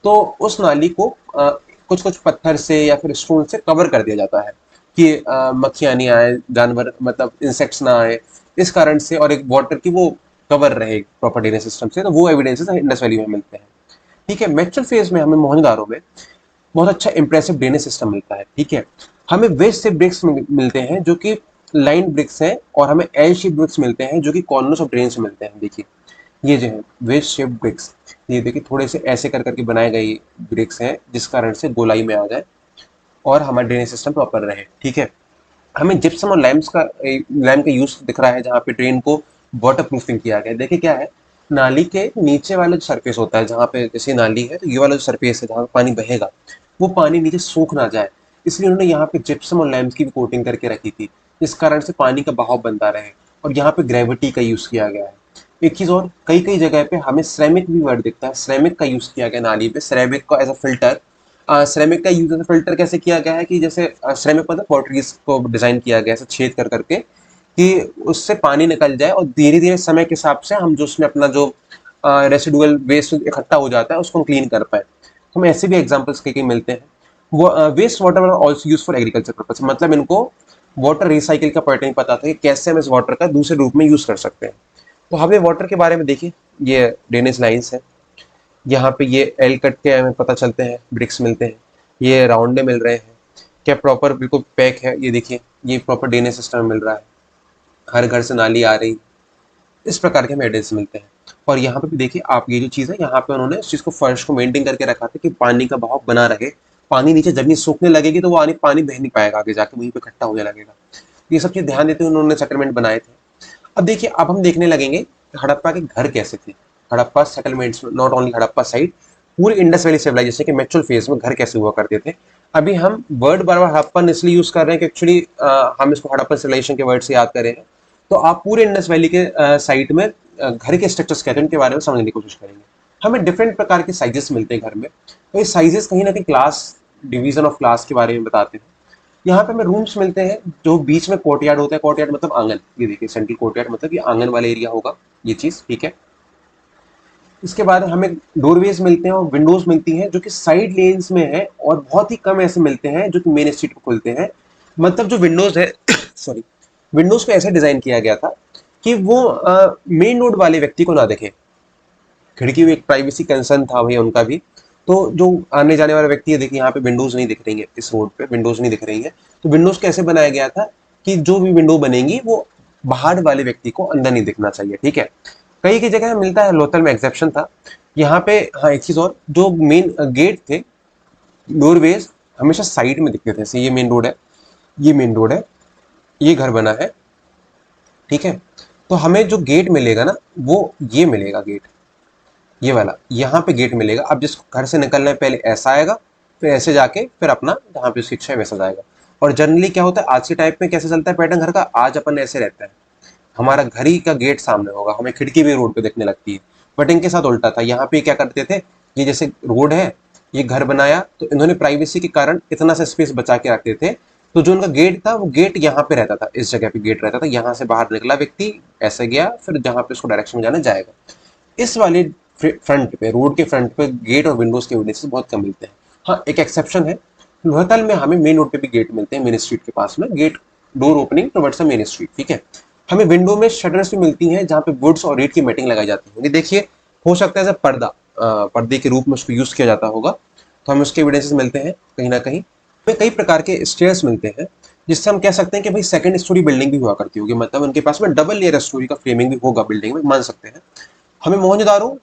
तो उस नाली को कुछ कुछ पत्थर से या फिर स्टोन से कवर कर दिया जाता है कि मक्खियां नहीं आए, जानवर मतलब इंसेक्ट्स ना आए, इस कारण से, और एक वाटर की वो कवर रहे प्रॉपर ड्रेनेज सिस्टम से। तो वो एविडेंसेस इंडस वैली में मिलते हैं, ठीक है। मैक्चुअल फेज में हमें मोहनजोदड़ो में बहुत अच्छा इंप्रेसिव ड्रेनेज सिस्टम मिलता है, ठीक है। हमें वेस्ट से ब्रिक्स मिलते हैं जो कि लाइन ब्रिक्स हैं, और हमें एल शेप ब्रिक्स मिलते हैं जो कि कॉर्नर्स ऑफ ड्रेन से मिलते हैं। देखिए ये जो है वेस्ट शेप ब्रिक्स, ये देखिए थोड़े से ऐसे कर करके बनाए गए ब्रिक्स हैं जिस कारण से गोलाई में आ जाए और हमारा ड्रेनेज सिस्टम प्रॉपर रहे, ठीक है। हमें जिप्सम और लैम्प का यूज दिख रहा है जहाँ पे ड्रेन को वाटर प्रूफिंग किया गया है। देखिए क्या है, नाली के नीचे वाला जो सरफेस होता है, जहाँ पे जैसे नाली है तो ये वाला जो सरफेस है जहाँ पे पानी बहेगा वो पानी नीचे सूख ना जाए, इसलिए उन्होंने यहाँ पे जिप्सम और लैम्प की भी कोटिंग करके रखी थी, इस कारण से पानी का बहाव बनता रहे। और यहाँ पे ग्रेविटी का यूज किया गया है। एक चीज और, कई कई जगह पे हमें सिरेमिक भी वर्ड दिखता है, सिरेमिक का यूज किया गया नाली पे, सिरेमिक का एज अ फिल्टर। सिरेमिक का यूज एज अ फिल्टर कैसे किया गया है कि जैसे सिरेमिक मतलब पॉटरीज को डिजाइन किया गया है छेद कर करके, कि उससे पानी निकल जाए और धीरे धीरे समय के हिसाब से हम जो उसमें अपना जो रेसिडुअल वेस्ट इकट्ठा हो जाता है उसको हम क्लीन कर पाए। हमें ऐसे भी एग्जाम्पल्स कई कई मिलते हैं। वो waste water also use for agriculture purpose, मतलब इनको वाटर रिसाइकिल का पैटर्न पता था कि कैसे हम इस वाटर का दूसरे रूप में यूज कर सकते हैं। तो हमें वाटर के बारे में देखिए, ये ड्रेनेज लाइन्स है, यहाँ पे ये एल कट के हमें पता चलते हैं, ब्रिक्स मिलते हैं, ये राउंड में मिल रहे हैं, क्या प्रॉपर बिल्कुल पैक है, ये देखिए ये प्रॉपर ड्रेनेज सिस्टम मिल रहा है, हर घर से नाली आ रही, इस प्रकार के हमें एडेंस मिलते हैं। और यहाँ पे भी देखिए आप, ये जो चीज़ है यहाँ पे उन्होंने इस चीज़ को फर्श को मेंटेन करके रखा था कि पानी का बहाव बना रहे। पानी नीचे जमीन सूखने लगेगी तो वो पानी बह नहीं पाएगा, आगे जाके वहीं पे इकट्ठा होने लगेगा। ये सब चीज़ ध्यान देते हुए उन्होंने सेटलमेंट बनाए थे। अब देखिए अब हम देखने लगेंगे कि हड़प्पा के घर कैसे थे। हड़प्पा सेटलमेंट्स में, नॉट ओनली हड़प्पा साइड, पूरी इंडस वैली सिविलाइजेशन के मैक्चुअल फेज में घर कैसे हुआ करते थे। अभी हम वर्ड बार बार हड़प्पन इसलिए यूज कर रहे हैं कि एक्चुअली हम इसको हड़प्पन सिविलाइजेशन के वर्ड से याद करें हैं। तो आप पूरे इंडस वैली के साइड में घर के स्ट्रक्चर्स कहते हैं उनके बारे में समझने की कोशिश करेंगे। हमें डिफरेंट प्रकार के साइजेस मिलते हैं घर में, तो ये साइजेस कहीं ना कहीं क्लास, डिवीजन ऑफ क्लास के बारे में बताते हैं। यहाँ पे हमें रूम्स मिलते हैं जो बीच में कोर्टयार्ड होता है, कोर्टयार्ड मतलब आंगन, ये देखिए सेंट्रल कोर्टयार्ड मतलब ये आंगन वाला एरिया होगा ये चीज, ठीक है। इसके बाद हमें डोरवेज मिलते हैं और विंडोज मिलती हैं जो कि साइड लेन्स में है, और बहुत ही कम ऐसे मिलते हैं जो कि मेन स्ट्रीट को खुलते हैं। मतलब जो विंडोज है सॉरी, विंडोज को ऐसे डिजाइन किया गया था कि वो मेन रोड वाले व्यक्ति को ना देखे। खिड़की में एक प्राइवेसी कंसर्न था भैया उनका भी। तो जो आने जाने वाला व्यक्ति है, देखिए यहाँ पे विंडोज नहीं दिख रही है, इस रोड पे विंडोज नहीं दिख रही है। तो विंडोज कैसे बनाया गया था कि जो भी विंडो बनेगी वो बाहर वाले व्यक्ति को अंदर नहीं दिखना चाहिए, ठीक है। कई कई जगह मिलता है, लोथल में एक्सेप्शन था। यहाँ पे हाँ एक चीज और, जो मेन गेट थे, डोरवेज हमेशा साइड में दिखते थे। जैसे ये मेन रोड है, ये मेन रोड है, ये घर बना है, ठीक है। तो हमें जो गेट मिलेगा ना वो ये मिलेगा गेट, ये वाला यहाँ पे गेट मिलेगा। अब जिसको घर से निकलना है पहले ऐसा आएगा, फिर ऐसे जाके फिर अपना जहाँ पे उसकी इच्छा है वैसा जाएगा। और जनरली क्या होता है आज के टाइप में, कैसे चलता है पैटर्न घर का, आज अपन ऐसे रहता है, हमारा घर ही का गेट सामने होगा, हमें खिड़की भी रोड पे दिखने लगती है। बट इनके साथ उल्टा था, यहाँ पे क्या करते थे, ये जैसे रोड है, ये घर बनाया तो इन्होंने प्राइवेसी के कारण इतना सा स्पेस बचा के रखते थे। तो जो उनका गेट था वो गेट यहाँ पे रहता था, इस जगह पे गेट रहता था, यहाँ से बाहर निकला व्यक्ति ऐसे गया, फिर जहाँ पे उसको डायरेक्शन में जाना जाएगा। इस वाले फ्रंट पे, रोड के फ्रंट पे गेट और विंडोज के एविडेंसेस बहुत कम मिलते हैं। हाँ एक एक्सेप्शन है, लोहतल में हमें मेन रोड पे भी गेट मिलते हैं, मेन स्ट्रीट के पास में gate, door opening towards the main street, ठीक है। हमें विंडो में शटर्स भी मिलती हैं जहाँ पे वुड्स और रेड की मैटिंग लगाई जाती है। देखिए हो सकता है पर्दा, पर्दे के रूप में उसको यूज किया जाता होगा, तो हमें उसके एविडेंसेस मिलते हैं कहीं ना कहीं। हमें कई प्रकार के स्टेयर्स मिलते हैं जिससे हम कह सकते हैं कि भाई सेकंड स्टोरी बिल्डिंग भी हुआ करती होगी, मतलब उनके पास में डबल लेयर स्टोरी का फ्रेमिंग भी होगा बिल्डिंग में, मान सकते हैं। हमें मोहनजोदारो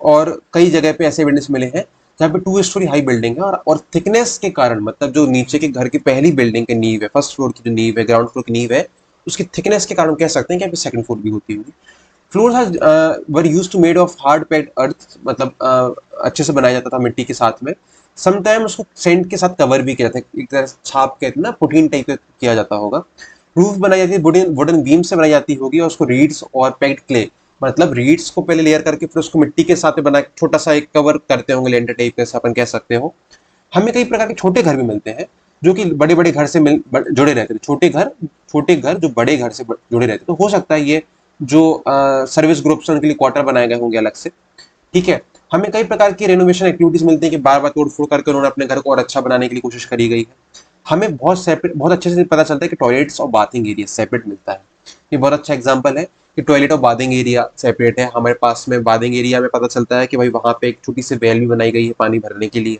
और कई जगह पे ऐसे एविडेंस मिले हैं जहाँ पे 2 स्टोरी हाई बिल्डिंग है, और थिकनेस के कारण, मतलब जो नीचे के घर की पहली बिल्डिंग की नींव है, फर्स्ट फ्लोर की जो नींव है, ग्राउंड फ्लोर की नींव है, उसकी थिकनेस के कारण कह सकते हैं कि यहाँ पे सेकंड फ्लोर भी होती होगी। Floors were used to made of hard packed earth, मतलब अच्छे से बनाया जाता था मिट्टी के साथ में। समटाइम उसको सेंट के साथ कवर भी किया जाता है, एक तरह से छाप कहते हैं ना, पुटीन टाइप का किया जाता होगा। रूफ बनाई जाती है वुडन वुडन बीम से बनाई जाती होगी, और उसको रीड्स और पैक्ड क्ले, मतलब रीड्स को पहले लेयर करके फिर उसको मिट्टी के साथ बना के छोटा सा एक कवर करते होंगे, लेंटर टाइप का अपन कह सकते हो। हमें कई प्रकार के छोटे घर भी मिलते हैं जो कि बड़े बड़े घर से जुड़े रहते थे। छोटे घर जो बड़े घर से जुड़े रहते, तो हो सकता है ये जो सर्विस ग्रुप्स उनके लिए क्वार्टर बनाए गए होंगे अलग से, ठीक है। हमें कई प्रकार की रेनोवेशन एक्टिविटीज मिलती है कि बार बार तोड़ फोड़ करके उन्होंने अपने घर को और अच्छा बनाने के लिए कोशिश करी गई है। हमें बहुत सेपरेट, बहुत अच्छे से पता चलता है कि टॉयलेट्स और बाथिंग एरिया सेपरेट मिलता है। ये बहुत अच्छा एग्जांपल है कि टॉयलेट और बाथिंग एरिया सेपरेट है। हमारे पास में बाथिंग एरिया में पता चलता है कि भाई वहाँ पे एक छोटी सी वेल भी बनाई गई है पानी भरने के लिए।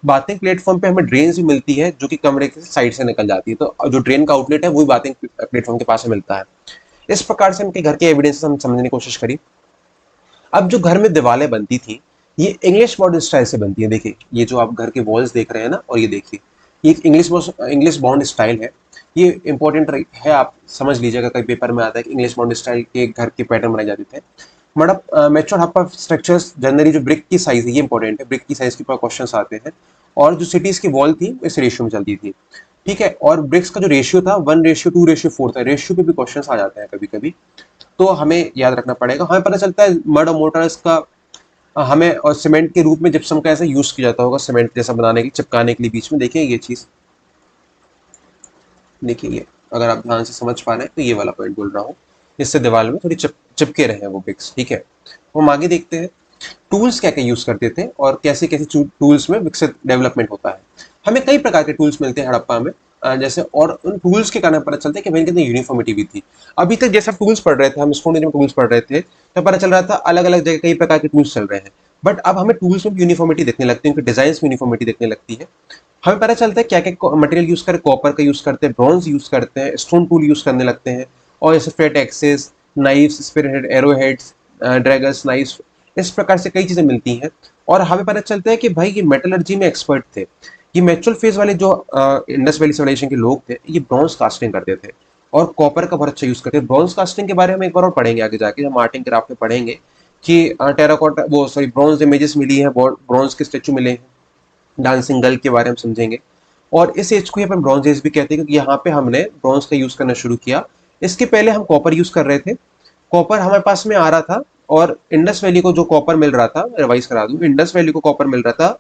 बाथिंग प्लेटफॉर्म पे हमें ड्रेन भी मिलती है जो कि कमरे के साइड से निकल जाती है, तो जो ड्रेन का आउटलेट है वो भी बाथिंग प्लेटफॉर्म के पास में मिलता है। इस प्रकार से उनके घर के एविडेंसेस हम समझने की कोशिश करी। अब जो घर में दीवारें बनती थी, ये इंग्लिश मॉडर्न स्टाइल से बनती है। देखिए ये जो आप घर के वॉल्स देख रहे हैं ना, और ये देखिए ये एक इंग्लिश बॉन्ड स्टाइल है। ये इंपॉर्टेंट है, आप समझ लीजिएगा, कई पेपर में आता है कि इंग्लिश बॉन्ड स्टाइल के घर के पैटर्न बनाए जाते थे। मतलब मैच्योर हब स्ट्रक्चर्स जनरली जो ब्रिक की साइज है, ये इंपॉर्टेंट है, ब्रिक की साइज के ऊपर क्वेश्चन आते हैं। और जो सिटीज की वॉल थी इस रेशियो में चलती थी, ठीक है। और ब्रिक्स का जो रेशियो था 1:2:4 था, रेशियो पे भी क्वेश्चन आ जाते हैं कभी कभी, तो हमें याद रखना पड़ेगा। हमें पता चलता है मड और मोटर्स का हमें, और सीमेंट के रूप में जिप्सम का ऐसा यूज किया जाता होगा सीमेंट जैसा बनाने के लिए, चिपकाने के लिए बीच में। देखिए ये चीज, देखिए ये, अगर आप ध्यान से समझ पा रहे हैं तो ये वाला पॉइंट बोल रहा हूँ, इससे दीवार में थोड़ी चिपके रहे वो ब्रिक्स, ठीक है। हम आगे देखते हैं टूल्स क्या क्या यूज करते थे और कैसे कैसे टूल्स में विकसित डेवलपमेंट होता है। हमें कई प्रकार के टूल्स मिलते हैं हड़प्पा में, जैसे, और उन टूल्स के कारण पता चलता है कि भाई कितनी यूनिफॉर्मिटी भी थी। अभी तक जैसे टूल्स पढ़ रहे थे हम, स्कूल में टूल्स पढ़ रहे थे तो पता चल रहा था अलग अलग जगह कई प्रकार के टूल्स चल रहे हैं, बट अब हमें टूल्स में यूनिफॉर्मिटी देखने लगती है, उनके डिजाइन में यूनिफॉर्मिटी देखने लगती है। हमें पता चलता है क्या क्या मटेरियल यूज करें, कॉपर का यूज करते हैं, ब्रॉन्ज यूज करते हैं, स्टोन टूल यूज करने लगते हैं, और जैसे flat axes, knives, spear head, arrow heads, daggers, knives, इस प्रकार से कई चीजें मिलती हैं। और हमें पता चलता है कि भाई ये मेटलर्जी में एक्सपर्ट थे। ये मेचुअल फेज वाले जो इंडस वैली सिविलाइजेशन के लोग थे, ये ब्रॉन्ज कास्टिंग करते थे और कॉपर का बहुत अच्छा यूज करते थे। ब्रॉन्ज कास्टिंग के बारे में एक बार और पढ़ेंगे आगे जाके, हम आर्ट एंड क्राफ्ट में पढ़ेंगे कि टेराकोटा, वो सॉरी, ब्रॉन्ज इमेजेस मिली है, ब्रॉन्ज के स्टेचू मिले हैं, डांसिंग गर्ल के बारे में समझेंगे। और इस एज को ही अपन ब्रॉन्ज एज भी कहते हैं क्योंकि यहाँ पे हमने ब्रॉन्ज का यूज करना शुरू किया। इसके पहले हम कॉपर यूज कर रहे थे, कॉपर हमारे पास में आ रहा था, और इंडस वैली को जो कॉपर मिल रहा था, रिवाइज करा दूं, इंडस वैली को कॉपर मिल रहा था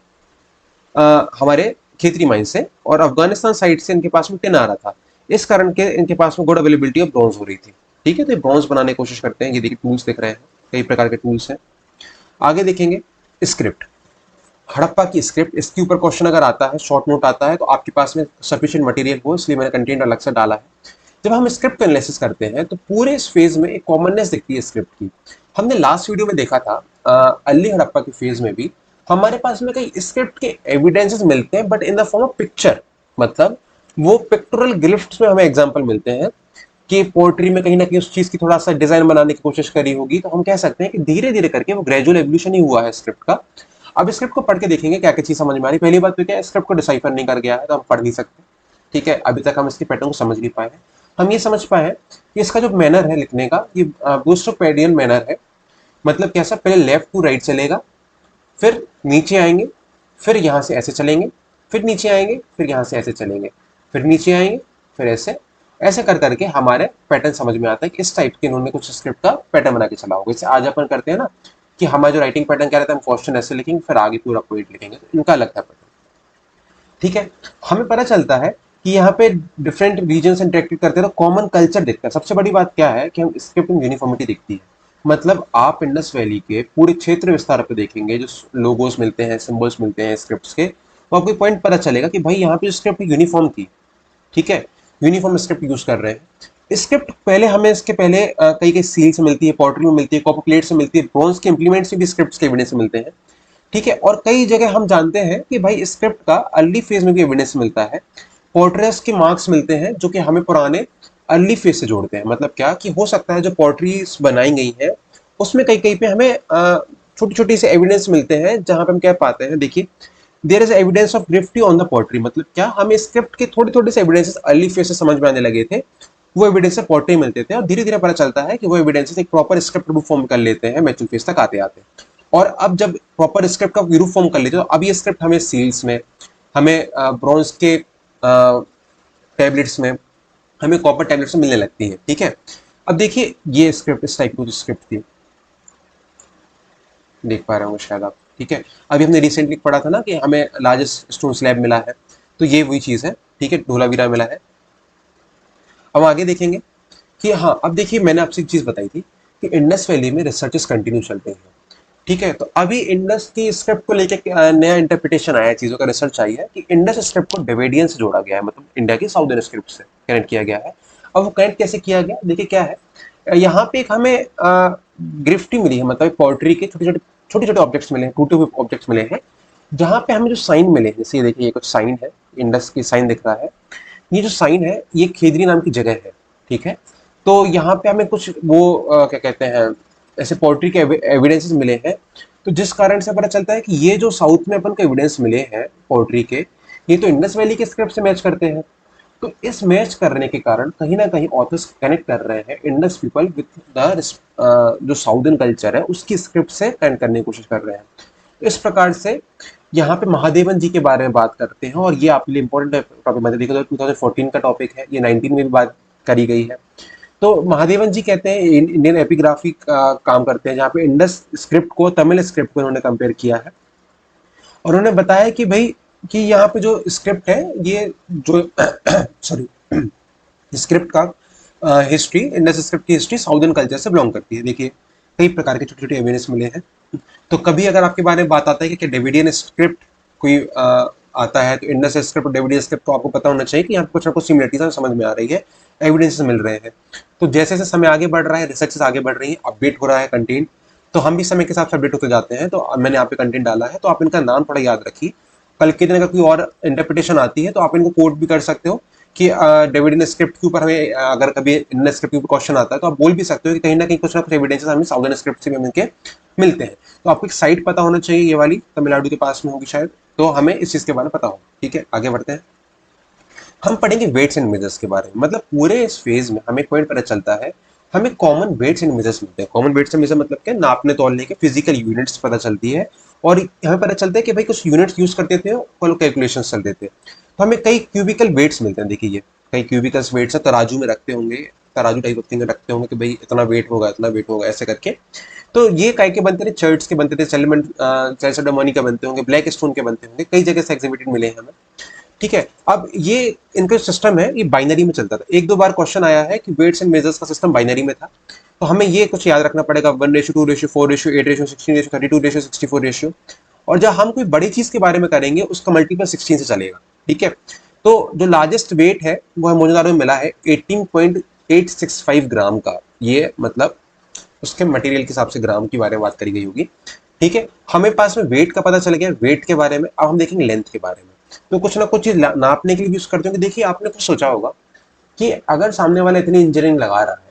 हमारे खेतरी माइन से, और अफगानिस्तान साइड से इनके पास में टिन आ रहा था। इस कारण के इनके पास में गुड अवेलेबिलिटी ऑफ ब्रॉन्ज हो रही थी। ठीक है, तो ब्रॉन्ज बनाने की कोशिश करते हैं। ये देखिए टूल्स दिख रहे हैं, कई प्रकार के टूल्स हैं। आगे देखेंगे स्क्रिप्ट, हड़प्पा की स्क्रिप्ट। इसके ऊपर क्वेश्चन अगर आता है, शॉर्ट नोट आता है, तो आपके पास में सफिशिएंट मटेरियल हो, इसलिए मैंने कंटेंट अलग से डाला है। जब हम स्क्रिप्ट को एनालिसिस करते हैं तो पूरे इस फेज में एक कॉमननेस दिखती है स्क्रिप्ट की। हमने लास्ट वीडियो में देखा था अर्ली हड़प्पा के फेज में भी हमारे पास में कई स्क्रिप्ट के एविडेंसेस मिलते हैं, but in the form of picture. मतलब वो पिक्टोरल ग्लिफ्ट्स में हमें एग्जांपल मिलते हैं कि पोएट्री में कहीं ना कहीं उस चीज की थोड़ा सा डिजाइन बनाने की कोशिश करी होगी। तो हम कह सकते हैं कि धीरे धीरे करके वो ग्रेजुअल एवोल्यूशन ही हुआ है स्क्रिप्ट का। अब स्क्रिप्ट को पढ़ के देखेंगे क्या क्या चीज समझ में आ रही। पहली बात तो क्या है, स्क्रिप्ट को डिसाइफर नहीं कर गया है तो हम पढ़ नहीं सकते। ठीक है, अभी तक हम इसके पैटर्न को समझ नहीं पाए हैं। हम ये समझ पाए हैं कि इसका जो मैनर है लिखने का, ये बूस्टरपेडियन मैनर है। मतलब कैसा, पहले लेफ्ट टू राइट चलेगा, फिर नीचे आएंगे, फिर यहाँ से ऐसे चलेंगे, फिर नीचे आएंगे, फिर यहाँ से ऐसे चलेंगे, फिर नीचे आएंगे, फिर ऐसे ऐसे कर करके हमारे पैटर्न समझ में आता है कि इस टाइप के इन्होंने कुछ स्क्रिप्ट का पैटर्न बना के चला होगा। जैसे आज अपन करते हैं ना कि हमारा जो राइटिंग पैटर्न क्या रहता है, हम क्वेश्चन ऐसे लिखेंगे, फिर आगे पूरा पॉइंट लिखेंगे, तो इनका अलग था पैटर्न। ठीक है, हमें पता चलता है कि यहाँ पे डिफरेंट रीजन से इंटरेक्ट करते हैं तो कॉमन कल्चर दिखता है। सबसे बड़ी बात क्या है कि हम स्क्रिप्ट में यूनिफॉर्मिटी दिखती है। मतलब आप इंडस वैली के पूरे क्षेत्र विस्तार पे देखेंगे, जो लोगोस मिलते हैं, सिंबल्स मिलते हैं स्क्रिप्ट्स के, तो आपको पॉइंट पता चलेगा कि भाई यहाँ पे स्क्रिप्ट यूनिफॉर्म थी। ठीक है, यूनिफॉर्म स्क्रिप्ट यूज कर रहे हैं। स्क्रिप्ट पहले हमें इसके पहले कई कई सील से मिलती है, पॉटरी में मिलती है, कॉपर प्लेट से मिलती है, ब्रॉन्ज के इंप्लीमेंट से भी स्क्रिप्ट के एविडेंस मिलते हैं। ठीक है, और कई जगह हम जानते हैं कि भाई स्क्रिप्ट का अर्ली फेज में भी एविडेंस मिलता है। पोर्ट्रेस के मार्क्स मिलते हैं जो कि हमें पुराने अर्ली फेज से जोड़ते हैं। मतलब क्या कि हो सकता है जो पोर्ट्रीज बनाई गई हैं उसमें कई कई पे हमें छोटी छोटी से एविडेंस मिलते हैं, जहां पे हम क्या पाते हैं, देखिए there is evidence of graffiti on the pottery. मतलब क्या, हमें स्क्रिप्ट के थोड़े थोड़े से एविडेंसेस अर्ली फेज से समझ में आने लगे थे, वो एविडेंस से पोर्ट्री मिलते थे, और धीरे धीरे पता चलता है कि वो एविडेंसेस एक प्रॉपर स्क्रिप्ट रूप फॉर्म कर लेते हैं मैचुअल फेज तक आते आते। और अब जब प्रॉपर स्क्रिप्ट का रूप फॉर्म कर लेते हो, अब ये स्क्रिप्ट हमें सील्स में, हमें ब्रॉन्ज के टैबलेट्स में, हमें कॉपर टैबलेट्स में मिलने लगती है। ठीक है, अब देखिए ये स्क्रिप्ट, इस टाइप की स्क्रिप्ट थी, देख पा रहे होंगे शायद आप। ठीक है, अभी हमने रिसेंटली पढ़ा था ना कि हमें लार्जेस्ट स्टोन स्लैब मिला है, तो ये वही चीज है। ठीक है, धोलावीरा मिला है। अब आगे देखेंगे कि हाँ, अब देखिए मैंने आपसे एक चीज बताई थी कि इंडस वैली में रिसर्चेस कंटिन्यू चलते हैं। ठीक है, तो अभी इंडस की स्क्रिप्ट को लेकर नया इंटरप्रिटेशन आया है, चीजों का रिसर्च आई है कि इंडस स्क्रिप्ट को ड्रेविडियन से जोड़ा गया है, मतलब इंडिया की साउदर्न स्क्रिप्ट से कनेक्ट किया गया है। अब वो कनेक्ट कैसे किया गया, देखिए क्या है, यहाँ पे एक हमें ग्रिफ्टी मिली है, मतलब पोर्ट्री के छोटे छोटे ऑब्जेक्ट्स मिले हैं, टूटे हुए ऑब्जेक्ट्स मिले हैं, जहाँ पे हमें जो साइन मिले हैं, जैसे ये देखिए ये कुछ साइन है, इंडस की साइन दिख रहा है। ये जो साइन है ये खेदरी नाम की जगह है। ठीक है, तो यहाँ पे हमें कुछ वो क्या कहते हैं, ऐसे पोर्ट्री के एविडेंसेस मिले हैं। तो जिस कारण से पता चलता है कि ये जो साउथ में अपन को एविडेंस मिले हैं पोर्ट्री के, ये तो इंडस वैली के स्क्रिप्ट से मैच करते हैं। तो इस मैच करने के कारण कहीं ना कहीं ऑथर्स कनेक्ट कर रहे हैं इंडस पीपल विद द जो साउदर्न कल्चर है उसकी स्क्रिप्ट से कनेक्ट करने की कोशिश कर रहे हैं। इस प्रकार से यहाँ पे महादेवन जी के बारे में बात करते हैं, और ये आपके लिए इंपॉर्टेंट टॉपिक, मैंने देखा तो 2014 का टॉपिक है, ये 19 में भी बात करी गई है। तो महादेवन जी कहते हैं इंडियन एपिग्राफी का काम करते हैं, जहाँ पे इंडस स्क्रिप्ट को तमिल स्क्रिप्ट को इन्होंने कंपेयर किया है, और उन्होंने बताया कि भाई कि यहाँ पे जो स्क्रिप्ट है ये जो सॉरी स्क्रिप्ट का हिस्ट्री, इंडस स्क्रिप्ट की हिस्ट्री साउदर्न कल्चर से बिलोंग करती है। देखिए कई प्रकार के छोटे छोटे एविडेंस मिले हैं। तो कभी अगर आपके बारे में बात आता है कि क्या डेविडियन स्क्रिप्ट कोई आता है, तो इंडस स्क्रिप्ट और डेविडियन स्क्रिप्ट को आपको पता होना चाहिए कि यहाँ पे कुछ ना कुछ सिमिलरिटीज समझ में आ रही है, एविडेंस मिल रहे हैं। तो जैसे जैसे समय आगे बढ़ रहा है, रिसर्चेस आगे बढ़ रही है, अपडेट हो रहा है कंटेंट, तो हम भी समय के साथ अपडेट होते जाते हैं। तो मैंने यहाँ पे कंटेंट डाला है, तो आप इनका नाम थोड़ा याद रखिए। कल के दिन अगर कोई और इंटरप्रिटेशन आती है तो आप इनको कोट भी कर सकते हो कि डेविडियन स्क्रिप्ट के ऊपर हमें अगर कभी इंडियन स्क्रिप्ट के ऊपर क्वेश्चन आता है तो आप बोल भी सकते हो कि कहीं ना कहीं कुछ ना कुछ एविडेंसेस हमें साउदर्न स्क्रिप्ट से भी मिलके मिलते हैं। तो आपको एक साइट पता होना चाहिए, ये वाली तमिलनाडु के पास में होगी शायद, तो हमें इस चीज के बारे में पता हो। ठीक है, आगे बढ़ते हैं। हम पढ़ेंगे वेट्स एंड मेजर्स के बारे में। मतलब पूरे इस फेज में हमें पॉइंट पता चलता है, हमें कॉमन वेट्स एंड मेजर्स मिलते हैं। कॉमन वेट्स एंड मेजर मतलब क्या, नापने तोलने के फिजिकल यूनिट्स पता चलती है, और हमें पता चलता है कि भाई कुछ यूनिट्स यूज करते थे और कैलकुलेशन चलते थे। तो हमें कई क्यूबिकल वेट्स मिलते हैं। देखिए ये कई क्यूबिकल वेट्स है, तराजू में रखते होंगे, तराजू टाइप ऑफ थिंग रखते होंगे कि भाई इतना वेट होगा, इतना वेट होगा, ऐसे करके। तो ये काय के बनते थे, चर्च के बनते थे, सेलेमनी के बनते होंगे, ब्लैक स्टोन के बनते होंगे, कई जगह से एग्जिबिटेड मिले हैं हमें। ठीक है, अब ये इनका सिस्टम है, ये बाइनरी में चलता था। एक दो बार क्वेश्चन आया है कि वेट्स एंड मेजर्स का सिस्टम बाइनरी में था, तो हमें ये कुछ याद रखना पड़ेगा, 1:2:4:8:16:32:64 और जब हम कोई बड़ी चीज के बारे में करेंगे उसका मल्टीपल 16 से चलेगा। ठीक है, तो जो लार्जेस्ट वेट है वो मोहनजोदड़ो में मिला है 18.865 ग्राम का। ये मतलब उसके मटेरियल के हिसाब से ग्राम के बारे में बात करी गई होगी। ठीक है, हमें पास में वेट का पता चल गया, वेट के बारे में। अब हम देखेंगे लेंथ के बारे में। तो कुछ ना कुछ चीज नापने के लिए यूज करते होंगे। देखिए, आपने कुछ सोचा होगा कि अगर सामने वाला इतनी इंजीनियरिंग लगा रहा है,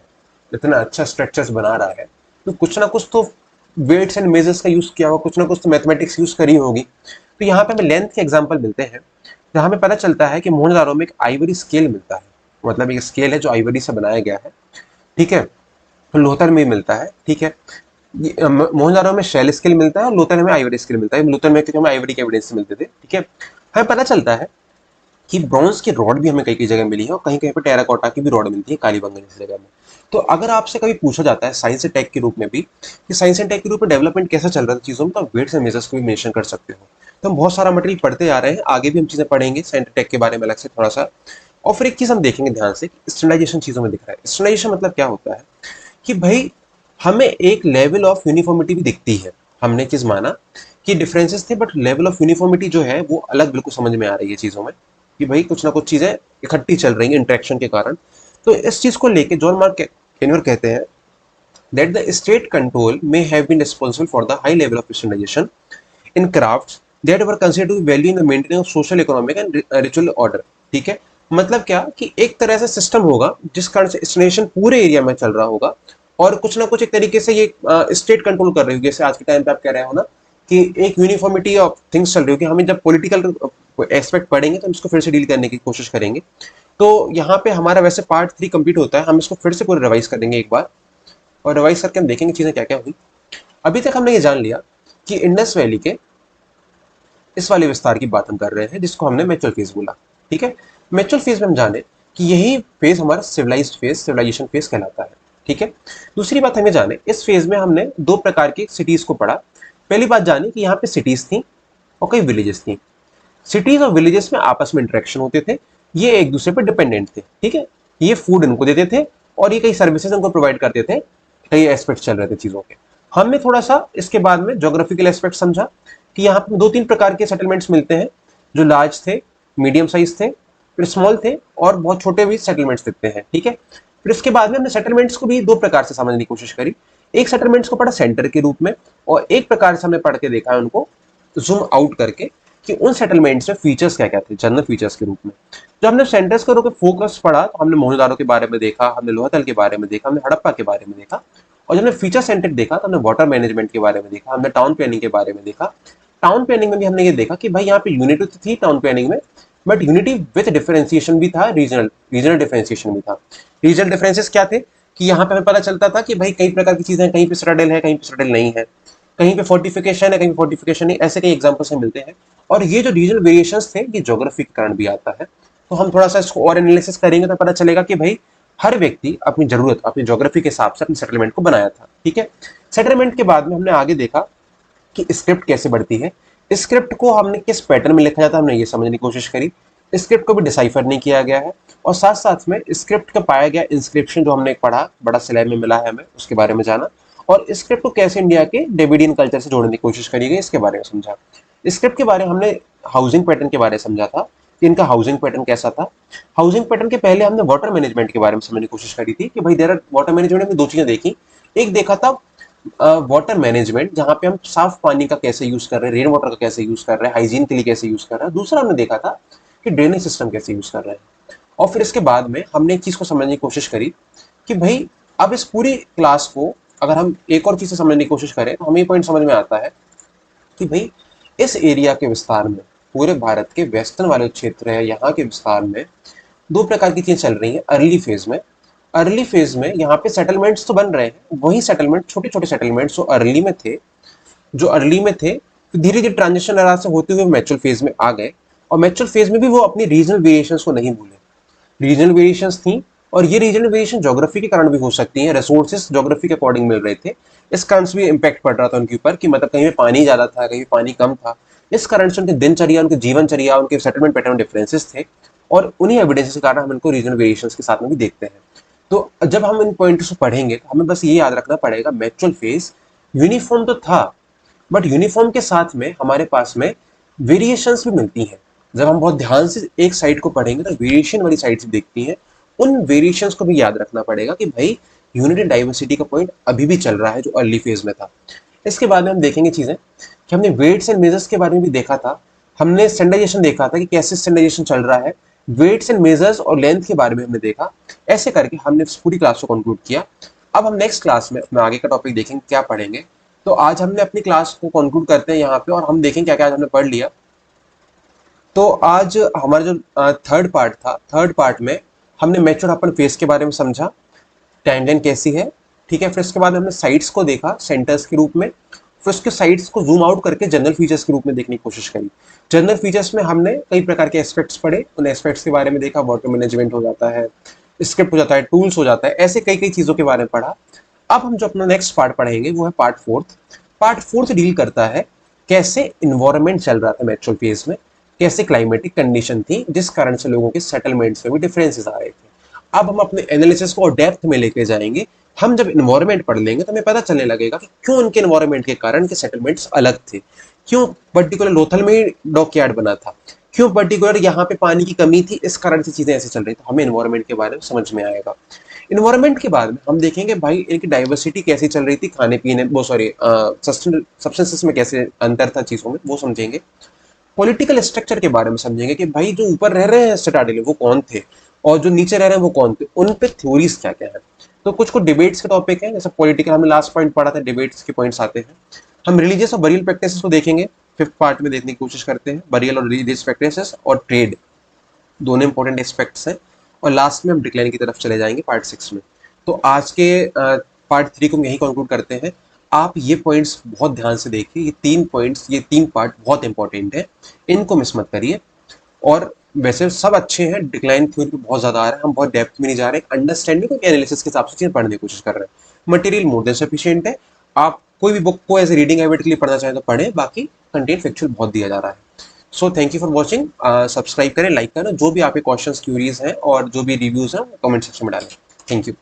इतना अच्छा स्ट्रक्चर्स बना रहा है, तो कुछ ना कुछ तो वेट्स एंड मेजर्स का यूज किया होगा, कुछ ना कुछ तो मैथमेटिक्स यूज करी होगी। तो यहाँ पे हमें लेंथ के एग्जाम्पल मिलते हैं, जहाँ हमें पता चलता है कि मोहनजोदड़ो में एक आइवरी स्केल मिलता है, मतलब एक स्केल है जो आइवरी से बनाया गया है। ठीक है, तो लोथल में मिलता है। ठीक है, मोहनजोदड़ो में शेल स्केल मिलता है और लोथल में आइवरी स्केल मिलता है। लोथल में हमें आइवरी के एविडेंस मिलते थे। ठीक है, हमें पता चलता है कि ब्रॉन्ज की रॉड भी हमें कई कई जगह मिली है और कहीं कहीं पर टेराकोटा की भी रॉड मिलती है, कालीबंगन जैसी जगह में। तो अगर आपसे कभी पूछा जाता है साइंस एंड टेक के रूप में भी कि साइंस एंड टेक के रूप में डेवलपमेंट कैसा चल रहा था चीजों में, तो आप वेट्स एंड मेजर्स को भी मेंशन कर सकते हो। तो हम बहुत सारा मटेरियल पढ़ते जा रहे हैं, आगे भी हम चीजें पढ़ेंगे साइंस एंड टेक के बारे में अलग से थोड़ा सा। और फिर एक चीज हम देखेंगे ध्यान से, स्टैंडर्डाइजेशन चीजों में दिख रहा है। स्टैंडर्डाइजेशन मतलब क्या होता है कि भाई हमें एक लेवल ऑफ यूनिफॉर्मिटी भी दिखती है। हमने चीज माना कि डिफरेंसेस थे, बट लेवल ऑफ यूनिफॉर्मिटी जो है वो अलग बिल्कुल समझ में आ रही है चीजों में, कि भाई कुछ ना कुछ चीजें इकट्ठी चल रही हैं इंटरेक्शन के कारण। तो इस चीज को लेके जॉन मार्क केनवर कहते हैं that the state control may have been responsible for the high level of standardization in crafts that were considered to be value in the maintenance of social, economic and ritual order। ठीक है, मतलब क्या कि एक तरह से सिस्टम होगा जिस कारण से स्टेशन पूरे एरिया में चल रहा होगा और कुछ ना कुछ एक तरीके से ये स्टेट कंट्रोल कर रही होगी। जैसे आज के टाइम पे आप कह रहे हो ना कि एक यूनिफॉर्मिटी ऑफ थिंग्स चल रही होगी। हमें जब पॉलिटिकल एस्पेक्ट पढ़ेंगे तो हम इसको फिर से डील करने की कोशिश करेंगे। तो यहाँ पे हमारा वैसे पार्ट 3 कंप्लीट होता है, हम इसको फिर से पूरा रिवाइज करेंगे एक बार, और रिवाइज करके हम देखेंगे चीजें क्या क्या हुई। अभी तक हमने ये जान लिया कि इंडस वैली के इस वाले विस्तार की बात हम कर रहे हैं जिसको हमने मैचुअल फेज बोला। ठीक है, मैचुअल फेज में हम जाने कि यही फेज हमारा सिविलाइज्ड फेज, सिविलाइजेशन फेज कहलाता है। ठीक है, दूसरी बात हमें जाने, इस फेज में हमने दो प्रकार की सिटीज को पढ़ा। पहली बात जानी कि यहाँ पे सिटीज थी और कई विलेजेस थी। सिटीज और विलेजेस में आपस में इंटरेक्शन होते थे, ये एक दूसरे पर डिपेंडेंट थे। ठीक है, ये फूड इनको देते थे और ये कई सर्विसेज इनको प्रोवाइड करते थे, कई एस्पेक्ट चल रहे थे चीजों के। हमने थोड़ा सा इसके बाद में ज्योग्राफिकल एस्पेक्ट समझा कि यहाँ पे दो तीन प्रकार के सेटलमेंट्स मिलते हैं, जो लार्ज थे, मीडियम साइज थे, फिर स्मॉल थे और बहुत छोटे भी सेटलमेंट्स दिखते हैं। ठीक है, फिर इसके बाद में हमने सेटलमेंट्स को भी दो प्रकार से समझने की कोशिश करी। एक सेटलमेंट्स को पढ़ा सेंटर के रूप में और एक प्रकार से हमने पढ़ के देखा है उनको जूम आउट करके कि उन सेटलमेंट्स में फीचर्स क्या क्या थे, जनरल फीचर्स के रूप में। जब हमने सेंटर्स के रूप फोकस पढ़ा तो हमने मोहनजोदड़ो के बारे में देखा, हमने लोहातल के बारे में देखा, हमने हड़प्पा के बारे में देखा। और जब हमने फीचर सेंटर देखा तो हमने वाटर मैनेजमेंट के बारे में देखा, हमने टाउन प्लानिंग के बारे में देखा। टाउन प्लानिंग में भी हमने ये देखा कि भाई यहाँ पे यूनिटी तो थी टाउन प्लानिंग में, बट यूनिटी विद डिफरेंशिएशन भी था, रीजनल रीजनल डिफरेंशिएशन भी था। रीजनल डिफरेंसेस क्या थे कि यहाँ पे हमें पता चलता था कि भाई कई प्रकार की चीजें, कहीं पे सिटाडेल है, कहीं पे सिटाडेल नहीं है, कहीं पे फोर्टिफिकेशन है, कहीं पे फोर्टिफिकेशन नहीं, ऐसे कई एग्जांपल्स हमें मिलते हैं। और ये जो रीजनल वेरिएशंस थे ये ज्योग्राफी के कारण भी आता है। तो हम थोड़ा सा इसको और एनालिसिस करेंगे तो पता चलेगा कि भाई हर व्यक्ति अपनी जरूरत, अपनी ज्योग्राफी के हिसाब से अपने सेटलमेंट को बनाया था। ठीक है, सेटलमेंट के बाद में हमने आगे देखा कि स्क्रिप्ट कैसे बढ़ती है, स्क्रिप्ट को हमने किस पैटर्न में लिखा जाता है हमने ये समझने की कोशिश करी। स्क्रिप्ट को भी डिसाइफर नहीं किया गया है और साथ साथ में स्क्रिप्ट का पाया गया इंस्क्रिप्शन जो हमने पढ़ा, बड़ा स्लैब में मिला है हमें, उसके बारे में जाना। और स्क्रिप्ट को कैसे इंडिया के डेविडियन कल्चर से जोड़ने की कोशिश करी गई इसके बारे में समझा। स्क्रिप्ट के बारे में हमने हाउसिंग पैटर्न के बारे में समझा था कि इनका हाउसिंग पैटर्न कैसा था। हाउसिंग पैटर्न के पहले हमने वाटर मैनेजमेंट के बारे में समझने की कोशिश करी थी कि भाई देयर आर वाटर मैनेजमेंट में दो चीजें देखी। एक देखा था वाटर मैनेजमेंट, जहां पे हम साफ पानी का कैसे यूज कर रहे हैं, रेन वाटर का कैसे यूज कर रहे हैं, हाइजीन के लिए कैसे यूज कर रहे हैं। दूसरा हमने देखा था कि ड्रेनेज सिस्टम कैसे यूज कर रहे हैं। और फिर इसके बाद में हमने एक चीज को समझने की कोशिश करी कि भाई अब इस पूरी क्लास को अगर हम एक और चीज से समझने की कोशिश करें तो हमें ये पॉइंट समझ में आता है कि भाई इस एरिया के विस्तार में, पूरे भारत के वेस्टर्न वाले क्षेत्र है यहाँ के विस्तार में दो प्रकार की चीजें चल रही हैं अर्ली फेज में। अर्ली फेज में यहाँ पे सेटलमेंट्स तो बन रहे हैं, वही सेटलमेंट छोटे छोटे सेटलमेंट्स जो अर्ली में थे, धीरे धीरे ट्रांजिशन एरा से होते हुए मैचुअल फेज में आ गए। और मैचुअल फेज में भी वो अपनी रीजनल वेरिएशंस को नहीं भूले। रीजनल वेरिएशंस थी और ये रीजनल वेरिएशन ज्योग्राफी के कारण भी हो सकती है, रिसोर्सेज ज्योग्राफी के अकॉर्डिंग मिल रहे थे, इस कारण से भी इम्पैक्ट पड़ रहा था उनके ऊपर कि मतलब कहीं पे पानी ज्यादा था, कहीं पानी कम था, इस कारण से उनकी दिनचर्या, उनकी जीवनचर्या, उनके सेटलमेंट पैटर्न डिफरेंसेस थे, और उन्हीं एविडेंसेस के कारण हम इनको रीजनल वेरिएशंस के साथ में भी देखते हैं। तो जब हम इन पॉइंट्स को पढ़ेंगे तो हमें बस ये याद रखना पड़ेगा, मैक्सवेल फेज यूनिफॉर्म तो था, बट यूनिफॉर्म के साथ में हमारे पास में वेरिएशंस भी मिलती हैं। जब हम बहुत ध्यान से एक साइड को पढ़ेंगे तो वेरिएशन वाली साइड से देखती हैं, उन वेरिएशंस को भी याद रखना पड़ेगा कि भाई यूनिट एंड डाइवर्सिटी का पॉइंट अभी भी चल रहा है जो अर्ली फेज में था। इसके बाद में हम देखेंगे चीजें कि हमने वेट्स एंड मेजर्स के बारे में भी देखा था, हमने स्टैंडर्डाइजेशन देखा था कि कैसे स्टैंडर्डाइजेशन चल रहा है, वेट्स एंड मेजर्स और लेंथ के बारे में हमने देखा। ऐसे करके हमने इस पूरी क्लास को कंक्लूड किया। अब हम नेक्स्ट क्लास में अपना आगे का टॉपिक देखेंगे, क्या पढ़ेंगे। तो आज हमने अपनी क्लास को कंक्लूड करते हैं यहाँ पे, और हम देखें क्या क्या आज हमने पढ़ लिया। तो आज हमारा जो थर्ड पार्ट था, थर्ड पार्ट में हमने मैच्योर अपन फेस के बारे में समझा, टाइमलाइन कैसी है, ठीक है। फिर उसके बाद हमने साइट्स को देखा सेंटर्स के रूप में, फिर उसके साइट्स को जूम आउट करके जनरल फीचर्स के रूप में देखने की कोशिश करी। जनरल फीचर्स में हमने कई प्रकार के एस्पेक्ट्स पढ़े, उन एस्पेक्ट्स के बारे में देखा, वाटर मैनेजमेंट हो जाता है, स्क्रिप्ट हो जाता है, टूल्स हो जाता है, ऐसे कई कई चीज़ों के बारे में पढ़ा। अब हम जो अपना नेक्स्ट पार्ट पढ़ेंगे वो है part fourth. Part fourth deal करता है कैसे इन्वायरमेंट चल रहा था मैक्सवेल फेज में, कैसे क्लाइमेटिक कंडीशन थी जिस कारण से लोगों के सेटलमेंट्स में भी डिफरेंसेस आ रहे थे। अब हम अपने एनालिसिस को और डेप्थ में लेके जाएंगे। हम जब इन्वायरमेंट पढ़ लेंगे तो हमें पता चलने लगेगा कि क्यों उनके इन्वायरमेंट के कारण के सेटलमेंट्स अलग थे, क्यों पर्टिकुलर लोथल में डॉकयार्ड बना था, क्यों पर्टिकुलर यहाँ पे पानी की कमी थी, इस कारण से चीजें ऐसे चल रही। तो हमें इन्वायरमेंट के बारे में समझ में आएगा। इन्वायरमेंट के बाद में हम देखेंगे भाई इनकी डाइवर्सिटी कैसी चल रही थी, खाने पीने वो सॉरी सब्सटेंसेस में कैसे अंतर था चीजों में, वो समझेंगे। पॉलिटिकल स्ट्रक्चर के बारे में समझेंगे कि भाई जो ऊपर रह रहे हैं स्टार्टिंग वो कौन थे, और जो नीचे रह रहे हैं वो कौन थे, उन पे थ्योरीज क्या क्या है। तो कुछ कुछ डिबेट्स के टॉपिक है, जैसे पॉलिटिकल हमने लास्ट पॉइंट पढ़ा था, डिबेट्स के पॉइंट्स आते हैं। हम रिलीजियस और बरियल प्रैक्टिसेस को देखेंगे, फिफ्थ पार्ट में देखने की कोशिश करते हैं, बरियल और रिलीजियस प्रैक्टिसेस और ट्रेड, दोनों इंपॉर्टेंट एस्पेक्ट्स हैं। और लास्ट में हम डिक्लाइन की तरफ चले जाएंगे पार्ट 6 में। तो आज के पार्ट 3 को हम यही कंक्लूड करते हैं। आप ये पॉइंट्स बहुत ध्यान से देखिए, ये 3 पॉइंट्स, ये 3 पार्ट बहुत इंपॉर्टेंट है, इनको मिस मत करिए। और वैसे सब अच्छे हैं, डिक्लाइन थ्योरी पे बहुत ज्यादा आ रहा है, हम बहुत डेप्थ में नहीं जा रहे, अंडरस्टैंडिंग और एनालिसिस के हिसाब से चीजें पढ़ने की कोशिश कर रहे हैं। मटेरियल मोर देन सफिशिएंट है, आप कोई भी बुक को एज ए रीडिंग हैबिट के लिए पढ़ना चाहें तो पढ़ें, बाकी कंटेंट फैक्चुअल बहुत दिया जा रहा है। So thank you for watching, subscribe करें, लाइक करें, जो भी आपके क्वेश्चंस क्यूरीज हैं और जो भी रिव्यूज हैं कमेंट सेक्शन में डालें। Thank you.